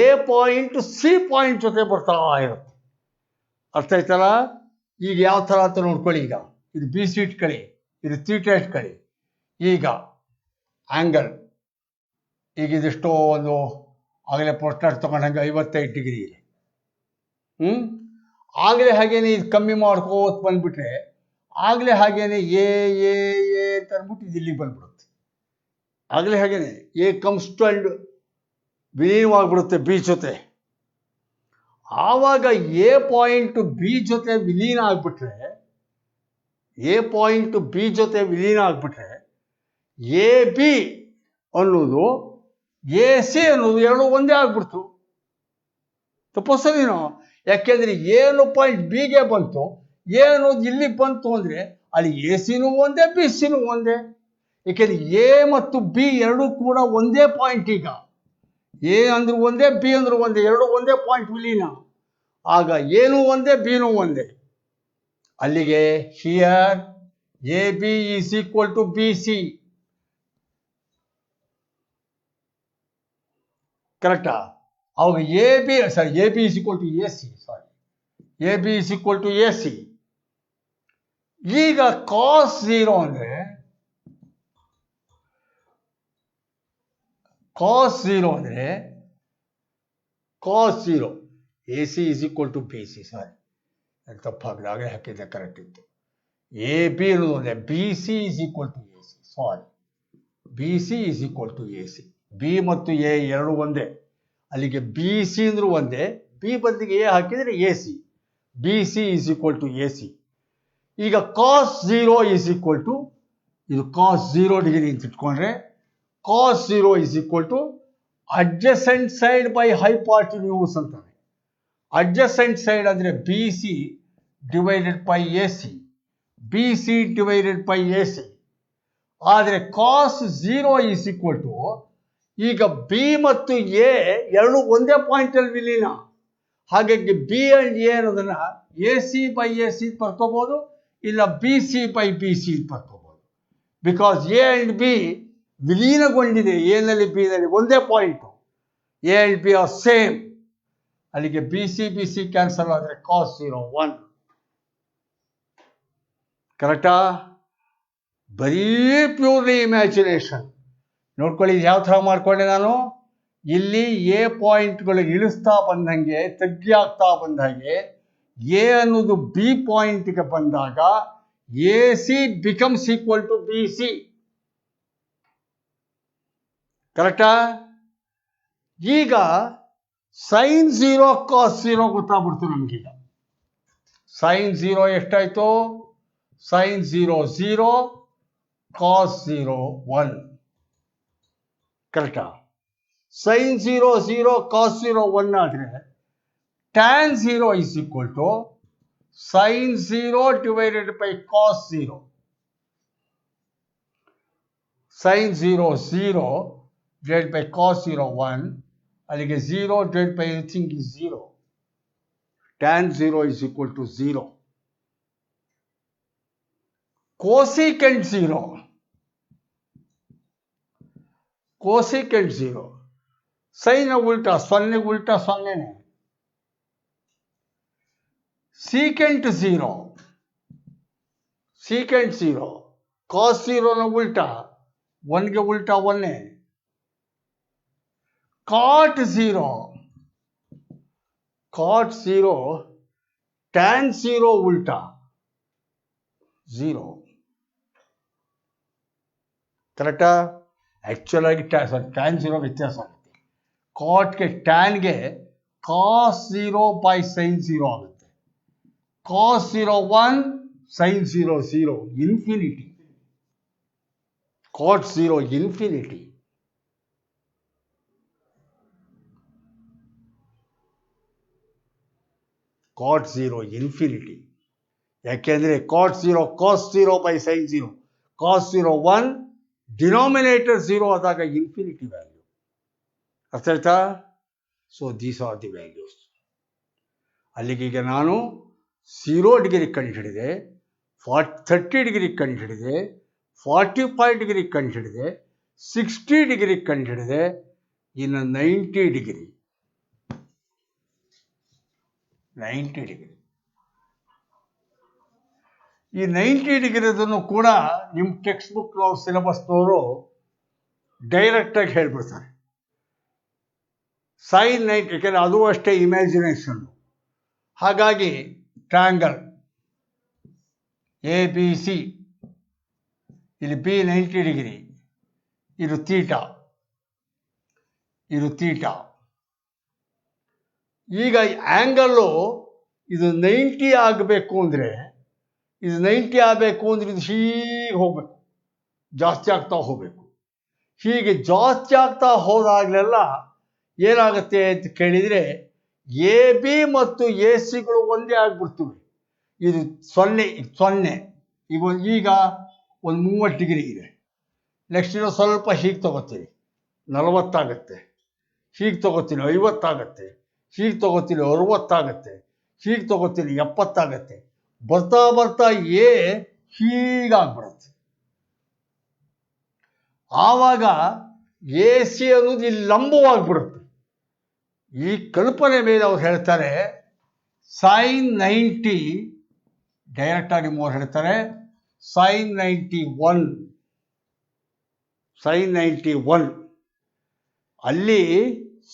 ಎ ಪಾಯಿಂಟ್ ಸಿ ಪಾಯಿಂಟ್ ಜೊತೆ ಬರ್ತಾ ಇರುತ್ತೆ. ಅರ್ಥ ಆಯ್ತಲ್ಲ? ಈಗ ಯಾವ ಥರ ಅಂತ ನೋಡ್ಕೊಳ್ಳಿ. ಈಗ ಇದು ಬಿ ಸಿ ಇಟ್ಕೊಳ್ಳಿ, ಇದು ಥೀಟಾ ಇಟ್ಕೊಳ್ಳಿ. ಈಗ ಆ್ಯಂಗಲ್ ಈಗ ಇದಿಷ್ಟೋ ಒಂದು ಆಗಲೇ ಪ್ರೊಟ್ರಾಕ್ಟರ್ ತಗೊಂಡಂಗೆ 55 ಡಿಗ್ರಿ ಇದೆ. ಆಗಲೇ ಹಾಗೇನೆ ಇದು ಕಮ್ಮಿ ಮಾಡ್ಕೋತ ಬಂದ್ಬಿಟ್ರೆ, ಆಗಲೇ ಹಾಗೇನೆ ಎ ಎ ಎ ಅಂತ ಅಂದ್ಬಿಟ್ಟು ಇದು ಇಲ್ಲಿಗೆ ಬಂದ್ಬಿಡುತ್ತೆ. ಆಗಲೇ ಹಾಗೇನೆ ಎ ಕಮ್ಸ್ ಟು ಅಂಡ್ ವಿಲೀನವಾಗಿಬಿಡುತ್ತೆ ಬಿ ಜೊತೆ. ಆವಾಗ ಎ ಪಾಯಿಂಟ್ ಬಿ ಜೊತೆ ವಿಲೀನ ಆಗಿಬಿಟ್ರೆ, ಎ ಬಿ ಅನ್ನೋದು ಎ ಸಿ ಅನ್ನೋದು ಎರಡು ಒಂದೇ ಆಗ್ಬಿಡ್ತು. ತಪ್ಪು ಸರಿನೋ? ಯಾಕೆಂದ್ರೆ ಏನು ಪಾಯಿಂಟ್ ಬಿಗೆ ಬಂತು, ಎ ಅನ್ನೋದು ಇಲ್ಲಿ ಬಂತು ಅಂದರೆ ಅಲ್ಲಿ ಎ ಸಿನೂ ಒಂದೇ ಬಿ ಸಿನೂ ಒಂದೇ. ಏಕೆಂದರೆ ಎ ಮತ್ತು ಬಿ ಎರಡೂ ಕೂಡ ಒಂದೇ ಪಾಯಿಂಟ್. ಈಗ ಎ ಅಂದ್ರೆ ಒಂದೇ, ಬಿ ಅಂದ್ರೆ ಒಂದೇ, ಎರಡು ಒಂದೇ ಪಾಯಿಂಟ್ ವಿಲೀನ. ಆಗ ಎನೂ ಒಂದೇ, ಬಿನೂ ಒಂದೇ. ಅಲ್ಲಿಗೆ here A B is equal to B C. ಕರೆಕ್ಟಾ? ಅವಾಗ A B is equal to A C. A B is equal to A C. ಈಗ ಕಾಸ್ 0 ಅಂದ್ರೆ cos 0 A C is equal to B C. ತಪ್ಪಾಗಲಿ, ಆಗಲೇ ಹಾಕಿದ್ದೆ, correct ಇತ್ತು. A B ಇರೋದು ಒಂದೇ, B C is equal to A C. B C is equal to A C. B ಮತ್ತು A ಎರಡು ಒಂದೇ. ಅಲ್ಲಿಗೆ ಬಿ ಸಿ ಅಂದ್ರೂ ಒಂದೇ, ಬಿ ಬದಲಿಗೆ ಎ ಹಾಕಿದರೆ A C. B C is equal to A C. ಈಗ ಕಾಸ್ 0 ಈಸ್ ಈಕ್ವಲ್ ಟು, ಇದು ಕಾಸ್ 0 ಡಿಗ್ರಿ ಅಂತ ಇಟ್ಕೊಂಡ್ರೆ cos 0 is equal to adjacent side by hypotenuse ಅಂತಾರೆ. ಅಡ್ಜಸೆಂಟ್ ಸೈಡ್ ಅಂದರೆ B C divided by A C, B C divided by A C. ಆದರೆ cos 0 is equal to, ಈಗ B ಮತ್ತು A ಎರಡು ಒಂದೇ ಪಾಯಿಂಟಲ್ಲಿ ವಿಲೀನ. ಹಾಗಾಗಿ ಬಿ ಅಂಡ್ ಎ ಅನ್ನೋದನ್ನ A C by A C ಬರ್ಕೋಬಹುದು, ಇಲ್ಲ B C by B C ಬರ್ಕೋಬಹುದು. ಬಿಕಾಸ್ ಎ ಅಂಡ್ ಬಿ ವಿಲೀನಗೊಂಡಿದೆ, ಎ ನಲ್ಲಿ ಬಿ ನಲ್ಲಿ ಒಂದೇ point. A and B are same. ಅಲ್ಲಿಗೆ ಬಿ ಸಿ ಕ್ಯಾನ್ಸಲ್ ಆದರೆ ಕಾಸ್ 0 1. ಕರೆಕ್ಟಾ? ಬರೀ ಪ್ಯೂರ್ಲಿ ಇಮ್ಯಾಜಿನೇಷನ್. ನೋಡ್ಕೊಳ್ಳಿ ಯಾವ ಥರ ಮಾಡ್ಕೊಂಡೆ ನಾನು. ಇಲ್ಲಿ ಎ ಪಾಯಿಂಟ್ಗಳು ಇಳಿಸ್ತಾ ಬಂದಂಗೆ, ತಗ್ಗಿ ಆಗ್ತಾ ಬಂದಾಗೆ ಎ ಅನ್ನೋದು ಬಿ ಪಾಯಿಂಟ್ಗೆ ಬಂದಾಗ A C becomes equal to B C. ಕರೆಕ್ಟಾ? ಈಗ ಸೈನ್ 0 ಕಾಸ್ 0 ಗೊತ್ತಾಗ್ಬಿಡ್ತು ನಮಗೀಗ. ಸೈನ್ 0 ಎಷ್ಟಾಯ್ತು? Sign 0 0, cos 0 1. ಕರೆಕ್ಟಾ? ಸೈನ್ 0 0, ಕಾಸ್ 0 1 ಆದರೆ tan 0 is equal to sine 0 divided by cos 0. Sine 0 0 divided by cos 0 1. ಅಲ್ಲಿಗೆ 0 divided by anything is 0. Tan 0 is equal to 0. Cosecant 0, cosecant 0 sine ಉಲ್ಟಾ, 0 ಉಲ್ಟಾ 0ನೇ. Secant 0, secant 0 ಕಾಸ್ 0ನ ಉಲ್ಟಾ, 1ಗೆ ಉಲ್ಟಾ 1ನೇ. ಕಾಟ್ 0, ಕಾಟ್ 0 tan 0 ಉಲ್ಟಾ 0. ಕರೆಕ್ಟಾ? ಆ್ಯಕ್ಚುಲ್ ಆಗಿ ಟ್ಯಾನ್ 0 ವ್ಯತ್ಯಾಸ ಆಗುತ್ತೆ. ಕಾಟ್ಗೆ ಟ್ಯಾನ್ಗೆ ಕಾಸ್ 0 ಬೈ ಸೈನ್ 0 ಆಗುತ್ತೆ. Cos 0 1, sine 0 0, infinity. Cot 0 infinity. Cot 0 infinity. ಯಾಕೆಂದರೆ cot 0 cos 0 by sine 0, cos 0 1, denominator 0 ಆದಾಗ ಇನ್ಫಿನಿಟಿ ವ್ಯಾಲ್ಯೂ. ಅರ್ಥ ಆಯ್ತಾ? So these are the values. ಅಲ್ಲಿಗೀಗ ನಾನು 0 ಡಿಗ್ರಿ ಕಂಡುಹಿಡಿದೆ, 30 ಡಿಗ್ರಿ ಕಂಡುಹಿಡಿದೆ, 45 ಡಿಗ್ರಿ ಕಂಡುಹಿಡಿದೆ, 60 ಡಿಗ್ರಿ ಕಂಡುಹಿಡಿದೆ, ಇನ್ನು 90 ಡಿಗ್ರಿ. 90 ಡಿಗ್ರಿ. ಈ 90 ಡಿಗ್ರಿದನ್ನು ಕೂಡ ನಿಮ್ಮ ಟೆಕ್ಸ್ಟ್ ಬುಕ್ ಸಿಲೆಬಸ್ನವರು ಡೈರೆಕ್ಟಾಗಿ ಹೇಳ್ಬಿಡ್ತಾರೆ. ಸೈನ್ 90, ಯಾಕೆಂದರೆ ಅದು ಅಷ್ಟೇ ಇಮ್ಯಾಜಿನೇಷನ್. ಹಾಗಾಗಿ ಟ್ರ್ಯಾಂಗಲ್ ಎ ಬಿ ಸಿ, ಇಲ್ಲಿ ಬಿ 90 ಡಿಗ್ರಿ, ಇದು ತೀಟಾ, ಇದು ತೀಟಾ. ಈಗ ಆ್ಯಂಗಲ್ಲು ಇದು 90 ಆಗಬೇಕು ಅಂದರೆ, ಇದು 90 ಆಗಬೇಕು ಅಂದರೆ ಇದು ಹೀಗೆ ಹೋಗಬೇಕು, ಜಾಸ್ತಿ ಆಗ್ತಾ ಹೋಗಬೇಕು. ಹೀಗೆ ಜಾಸ್ತಿ ಆಗ್ತಾ ಹೋದಾಗಲೆಲ್ಲ ಏನಾಗುತ್ತೆ ಅಂತ ಕೇಳಿದರೆ ಎ ಬಿ ಮತ್ತು ಎ ಸಿಗಳು ಒಂದೇ ಆಗಿಬಿಡ್ತವೆ. ಇದು 0 0 ಈಗ ಒಂದು 30 ಡಿಗ್ರಿ ಇದೆ. ನೆಕ್ಸ್ಟ್ ಇರೋ ಸ್ವಲ್ಪ ಹೀಗೆ ತಗೋತೀನಿ 40 ಆಗುತ್ತೆ, ಹೀಗೆ ತಗೋತೀನಿ 50 ಆಗುತ್ತೆ, ಹೀಗೆ ತಗೋತೀನಿ 60 ಆಗುತ್ತೆ, ಹೀಗೆ ತಗೋತೀನಿ 70 ಆಗುತ್ತೆ. ಬರ್ತಾ ಬರ್ತಾ ಹೀಗಾಗ್ಬಿಡುತ್ತೆ. ಆವಾಗ ಎ ಸಿ ಅನ್ನೋದು ಇಲ್ಲಿ ಲಂಬವಾಗಿಬಿಡುತ್ತೆ. ಈ ಕಲ್ಪನೆ ಮೇಲೆ ಅವ್ರು ಹೇಳ್ತಾರೆ sin 90, ಡೈರೆಕ್ಟಾಗಿ ನಿಮ್ಮವ್ರು ಹೇಳ್ತಾರೆ sin 91 ಅಲ್ಲಿ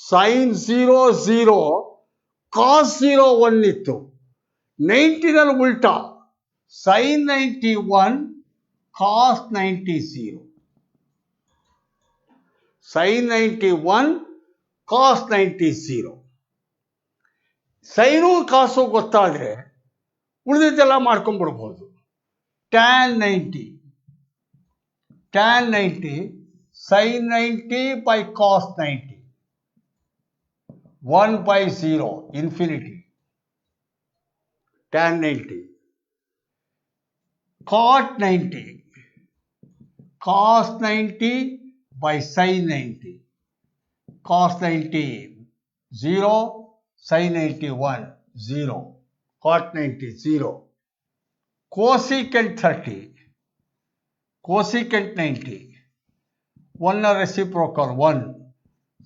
sin 0 0 cos 0 1 ಇತ್ತು. 90ನಲ್ಲಿ ಉಲ್ಟಾ sin 91 cos 90 0. sin 91 cos 90 0. Sine ಕಾಸು ಗೊತ್ತಾದರೆ ಉಳಿದಿದ್ದೆಲ್ಲ ಮಾಡ್ಕೊಂಡ್ಬಿಡ್ಬೋದು. tan 90 sin 90 by cos 90 1/0 infinity. tan 90 cot 90 cos 90 by sin 90 cos 90 0 sin 90 1 0 cot 90 0. cosecant 30 cosecant 90 1 reciprocal 1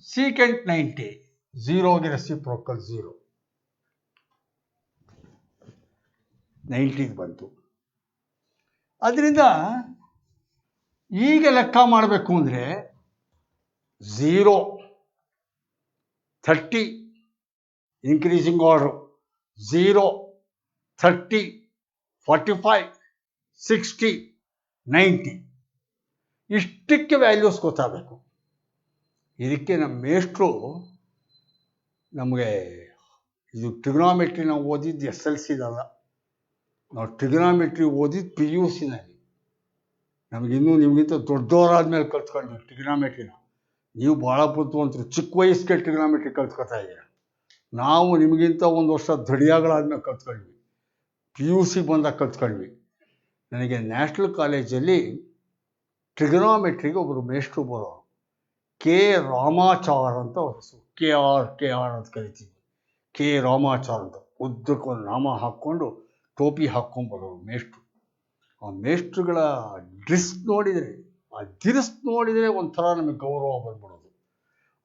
secant 90 0 ಗೆ reciprocal 0. 90 ಬಂತು. ಅದರಿಂದ ಈಗ ಲೆಕ್ಕ ಮಾಡಬೇಕು ಅಂದರೆ 0 30 increasing order 0 30 45 60 90 ಇಷ್ಟಕ್ಕೆ ವ್ಯಾಲ್ಯೂಸ್ ಗೊತ್ತಾಗಬೇಕು. ಇದಕ್ಕೆ ನಮ್ಮ ಮೇಷ್ಟ್ರು ನಮಗೆ ಇದು ಟ್ರಿಗ್ನಾಮೆಟ್ರಿ ನಾವು ಓದಿದ್ದು SLCದಲ್ಲ, ನಾವು ಟ್ರಿಗ್ನಾಮೆಟ್ರಿ ಓದಿದ್ದು PUCನಲ್ಲಿ. ನಮಗಿನ್ನೂ ನಿಮಗಿಂತ ದೊಡ್ಡವರಾದ್ಮೇಲೆ ಕಲ್ತ್ಕೊಂಡ್ವಿ ಟ್ರಿಗ್ನಾಮೆಟ್ರಿನ. ನೀವು ಭಾಳ ಬುದ್ಧಿವಂತರು, ಚಿಕ್ಕ ವಯಸ್ಸಿಗೆ ಟ್ರಿಗ್ನಾಮೆಟ್ರಿ ಕಲ್ತ್ಕೊತಾ ಇದ್ದೀರ. ನಾವು ನಿಮಗಿಂತ ಒಂದು ವರ್ಷ ದಡಿಯಾಗಳಾದ್ಮೇಲೆ ಕಲ್ತ್ಕೊಂಡ್ವಿ, PUC ಬಂದಾಗ ಕಲ್ತ್ಕೊಂಡ್ವಿ. ನನಗೆ ನ್ಯಾಷನಲ್ ಕಾಲೇಜಲ್ಲಿ ಟ್ರಿಗ್ನಾಮೆಟ್ರಿಗೆ ಒಬ್ಬರು ಮೇಷ್ಟ್ರು ಬರೋರು, ಕೆ ರಾಮಾಚಾರ್ ಅಂತ ಅವ್ರ ಹೆಸರು. KR ಅಂತ ಕರಿತೀವಿ. ಕೆ ರಾಮಾಚಾರ್ ಅಂತ ಉದ್ದಕ್ಕೊಂದು ನಾಮ ಹಾಕ್ಕೊಂಡು ಟೋಪಿ ಹಾಕ್ಕೊಂಡ್ಬರೋರು ಮೇಷ್ಟ್ರು. ಆ ಮೇಷ್ಟ್ರುಗಳ ಡ್ರೆಸ್ ನೋಡಿದರೆ, ಆ ದಿರಿಸ್ ನೋಡಿದರೆ ಒಂಥರ ನಮಗೆ ಗೌರವ ಬಂದ್ಬಿಡೋದು.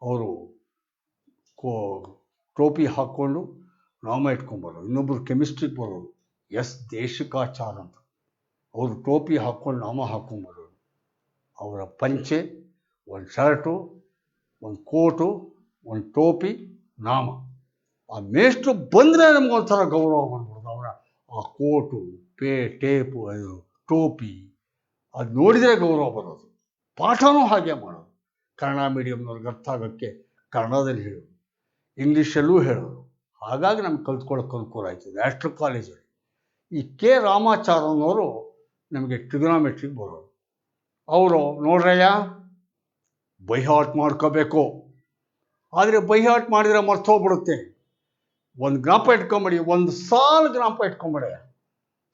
ಅವರು ಟೋಪಿ ಹಾಕ್ಕೊಂಡು ನಾಮ ಇಟ್ಕೊಂಡ್ಬರೋರು. ಇನ್ನೊಬ್ಬರು ಕೆಮಿಸ್ಟ್ರಿಗೆ ಬರೋರು S ದೇಶಿಕಾಚಾರ್ ಅಂತ, ಅವರು ಟೋಪಿ ಹಾಕ್ಕೊಂಡು ನಾಮ ಹಾಕ್ಕೊಂಡ್ಬರೋರು. ಅವರ ಪಂಚೆ, ಒಂದು ಶರ್ಟು, ಒಂದು ಕೋಟು, ಒಂದು ಟೋಪಿ, ನಾಮ. ಆ ಮೇಷ್ಟ್ರು ಬಂದರೆ ನಮಗೊಂಥರ ಗೌರವ ಬಂದ್ಬಿಡೋದು. ಅವರ ಆ ಕೋಟು, ಟೇಪು, ಅದು ಟೋಪಿ, ಅದು ನೋಡಿದರೆ ಗೌರವ ಬರೋದು. ಪಾಠನೂ ಹಾಗೆ ಮಾಡೋದು. ಕನ್ನಡ ಮೀಡಿಯಮ್ನವ್ರಿಗೆ ಅರ್ಥ ಆಗೋಕ್ಕೆ ಕನ್ನಡದಲ್ಲಿ ಹೇಳೋದು, ಇಂಗ್ಲೀಷಲ್ಲೂ ಹೇಳೋದು. ಹಾಗಾಗಿ ನಮ್ಗೆ ಕಲ್ತ್ಕೊಳ್ಳೋಕೆ ಅನುಕೂಲ ಆಯಿತು ನ್ಯಾಷನಲ್ ಕಾಲೇಜಲ್ಲಿ. ಈ ಕೆ ರಾಮಾಚಾರನವರು ನಮಗೆ ಟ್ರಿಗ್ನಾಮೆಟ್ರಿಗೆ ಬರೋರು. ಅವರು ನೋಡ್ರಯ್ಯ ಬೈಹಾಟ್ ಮಾಡ್ಕೋಬೇಕು, ಆದರೆ ಬೈಹಾಟ್ ಮಾಡಿದರೆ ಮರ್ತೋಗ್ಬಿಡುತ್ತೆ. ಒಂದು ಜ್ಞಾಪ ಇಟ್ಕೊಂಬಿಡಿ, ಒಂದು ಸಾಲು ಜ್ಞಾಪ ಇಟ್ಕೊಂಬಿಡಿ.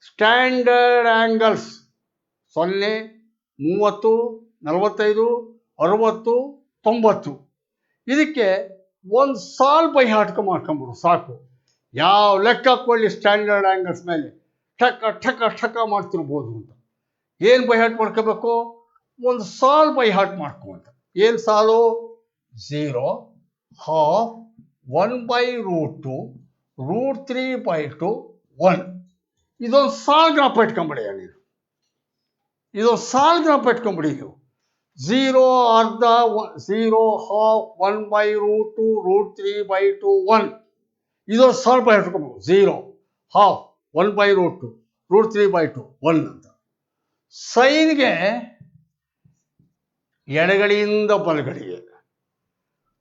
Standard angles 0 30 45 60 90. ಇದಕ್ಕೆ ಒಂದು ಸಾಲು ಬೈಹಾಟ್ಕ ಮಾಡ್ಕೊಂಬಿಡು ಸಾಕು. ಯಾವ ಲೆಕ್ಕ ಕೊಡಲಿ ಸ್ಟ್ಯಾಂಡರ್ಡ್ ಆ್ಯಂಗಲ್ಸ್ ಮೇಲೆ ಠಕ ಮಾಡ್ತಿರ್ಬೋದು ಅಂತ. ಏನು ಬೈಹಾಟ್ ಮಾಡ್ಕೋಬೇಕು? ಒಂದು ಸಾಲು ಬೈಹಾಟ್ ಮಾಡ್ಕೊ ಅಂತ. ಏನು ಸಾಲು? 0 half 1/√2 √3/2 1. ಇದೊಂದು ಸಾಲು ಜ್ಞಾಪ ಇಟ್ಕೊಂಬಿಡಿ. ನೀನು ಇದೊಂದು ಸಾಲು ಜ್ಞಾಪ ಇಟ್ಕೊಂಬಿಡಿ. ನೀವು 0 ಅರ್ಧ 0 half 1/√2 √3/2 1. ಇದೊಂದು ಸಾಲು ಬೈ ಇಟ್ಕೊಬೇಕು. 0 half 1/√2 √3/2 1 ಅಂತ. ಸೈನ್ಗೆ ಎಡಗಡೆಯಿಂದ ಬಲಗಡೆಗೆ,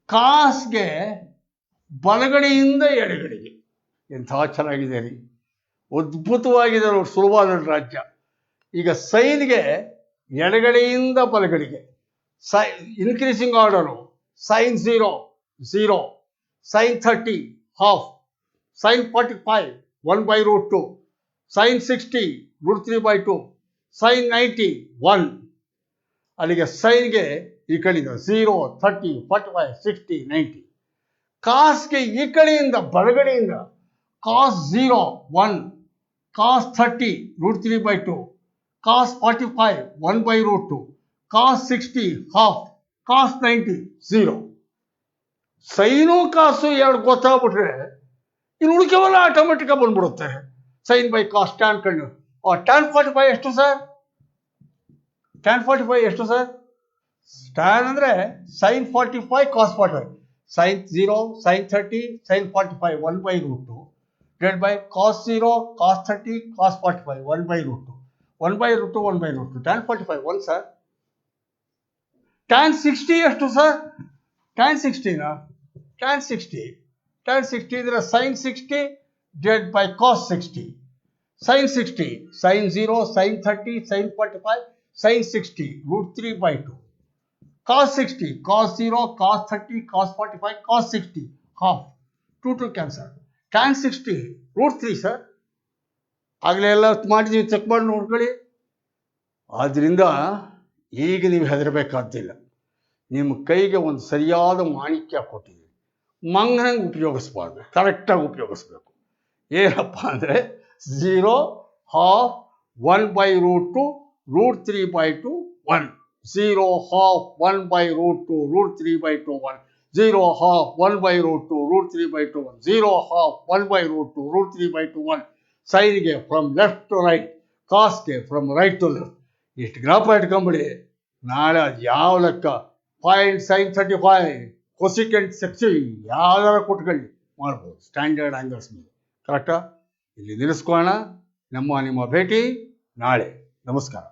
ಕಾಸ್ಗೆ ಬಲಗಡೆಯಿಂದ ಎಡಗಡೆಗೆ. ಎಂಥ ಚೆನ್ನಾಗಿದೆ ರೀ, ಅದ್ಭುತವಾಗಿದೆ ನೋಡಿ, ಸುಲಭವಾದ ರಾಜ್ಯ. ಈಗ ಸೈನ್ಗೆ ಎಡಗಡೆಯಿಂದ ಬಲಗಡೆಗೆ, increasing order sin 0 0, sin 30 half, sin 45 1/√2, sin 60 root 3 by 2, sin 90 1. ಅಲ್ಲಿಗೆ ಸೈನ್ಗೆ ಈ ಕಡೆಯಿಂದ 0, 30, 45, 60, 90. ಕಾಸ್ಗೆ ಈ ಕಡೆಯಿಂದ ಬಲಗಡೆಯಿಂದ cos 0 1, cos 30 root 3 by 2, cos 45 1 by root 2, cos 60 half, cos 90 0. Sine cos ಎರಡು ಗೊತ್ತಾಗ್ಬಿಟ್ರೆ ಇನ್ನು ಉಳಿಕೆವಲ್ಲ ಆಟೋಮೆಟಿಕ್ ಆಗಿ ಬಂದ್ಬಿಡುತ್ತೆ. ಸೈನ್ ಬೈ ಕಾಸ್ ಟ್ಯಾನ್ ಕಂಡು ಟ್ಯಾನ್ 45 ಎಷ್ಟು ಸರ್? ಟ್ಯಾನ್ 45 ಎಷ್ಟು ಸರ್? ಟ್ಯಾನ್ ಅಂದರೆ sine 45 cos 45, sine 0 sine 30 sine 45 1 by root 2 divided by cos 0 cos 30 cos 45 1 by root 2, 1 by root 2 1 by root 2, tan 45 1 sir. tan 60 ಎಷ್ಟು sir? tan 60 ನಾ? tan 60 ಅಂದರೆ sin 60 divided by cos 60, sin 60 sin 0 sin 30 sin 45 sin 60 root 3 by 2, cos 60 cos 0 cos 30 cos 45 cos 60 half, 2 cancel, tan 60 root 3 sir. ಆಗಲೇ ಎಲ್ಲ ಮಾಡಿದ್ವಿ, check ಮಾಡಿ ನೋಡ್ಕೊಳ್ಳಿ. ಆದ್ದರಿಂದ ಈಗ ನೀವು ಹೆದರಬೇಕಾದ್ದಿಲ್ಲ. ನಿಮ್ಮ ಕೈಗೆ ಒಂದು ಸರಿಯಾದ ಮಾಣಿಕ್ಯ ಕೊಟ್ಟಿದ್ದೀವಿ, ಮಂಗನಂಗೆ ಉಪಯೋಗಿಸ್ಬಾರ್ದು, ಕರೆಕ್ಟಾಗಿ ಉಪಯೋಗಿಸ್ಬೇಕು. ಏನಪ್ಪ ಅಂದರೆ 0 half 1 by root 2 root 3 by 2 1, 0 half 1 by root 2 root 3 by 2 1, 0 half 1 by root 2 root 3 by 2 1, 0 half 1 by root 2 root 3 by 2 1. ಸೈನ್ಗೆ ಫ್ರಮ್ ಲೆಫ್ಟ್ ಟು ರೈಟ್, ಕಾಸ್ಗೆ ಫ್ರಮ್ ರೈಟ್ ಟು ಲೆಫ್ಟ್. ಇಷ್ಟು ಗ್ರಾಫ್ ಇಟ್ಕೊಂಬಿಡಿ. ನಾಳೆ ಅದು ಯಾವ ಲೆಕ್ಕ ಪಾಯಿಂಟ್ ಸೈನ್ 35 ಕೊಸಿಕೆಂಟ್ ಸೆಕ್ಷನ್ ಯಾವ್ದಾರ ಕೊಟ್ಕೊಳ್ಳಿ ಮಾಡ್ಬೋದು ಸ್ಟ್ಯಾಂಡರ್ಡ್ ಆ್ಯಂಗಲ್ಸ್ ಮೇಲೆ. ಕರೆಕ್ಟಾ? ಇಲ್ಲಿ ನಿಲ್ಲಿಸ್ಕೊಳ್ಳೋಣ. ನಿಮ್ಮ ಭೇಟಿ ನಾಳೆ. ನಮಸ್ಕಾರ.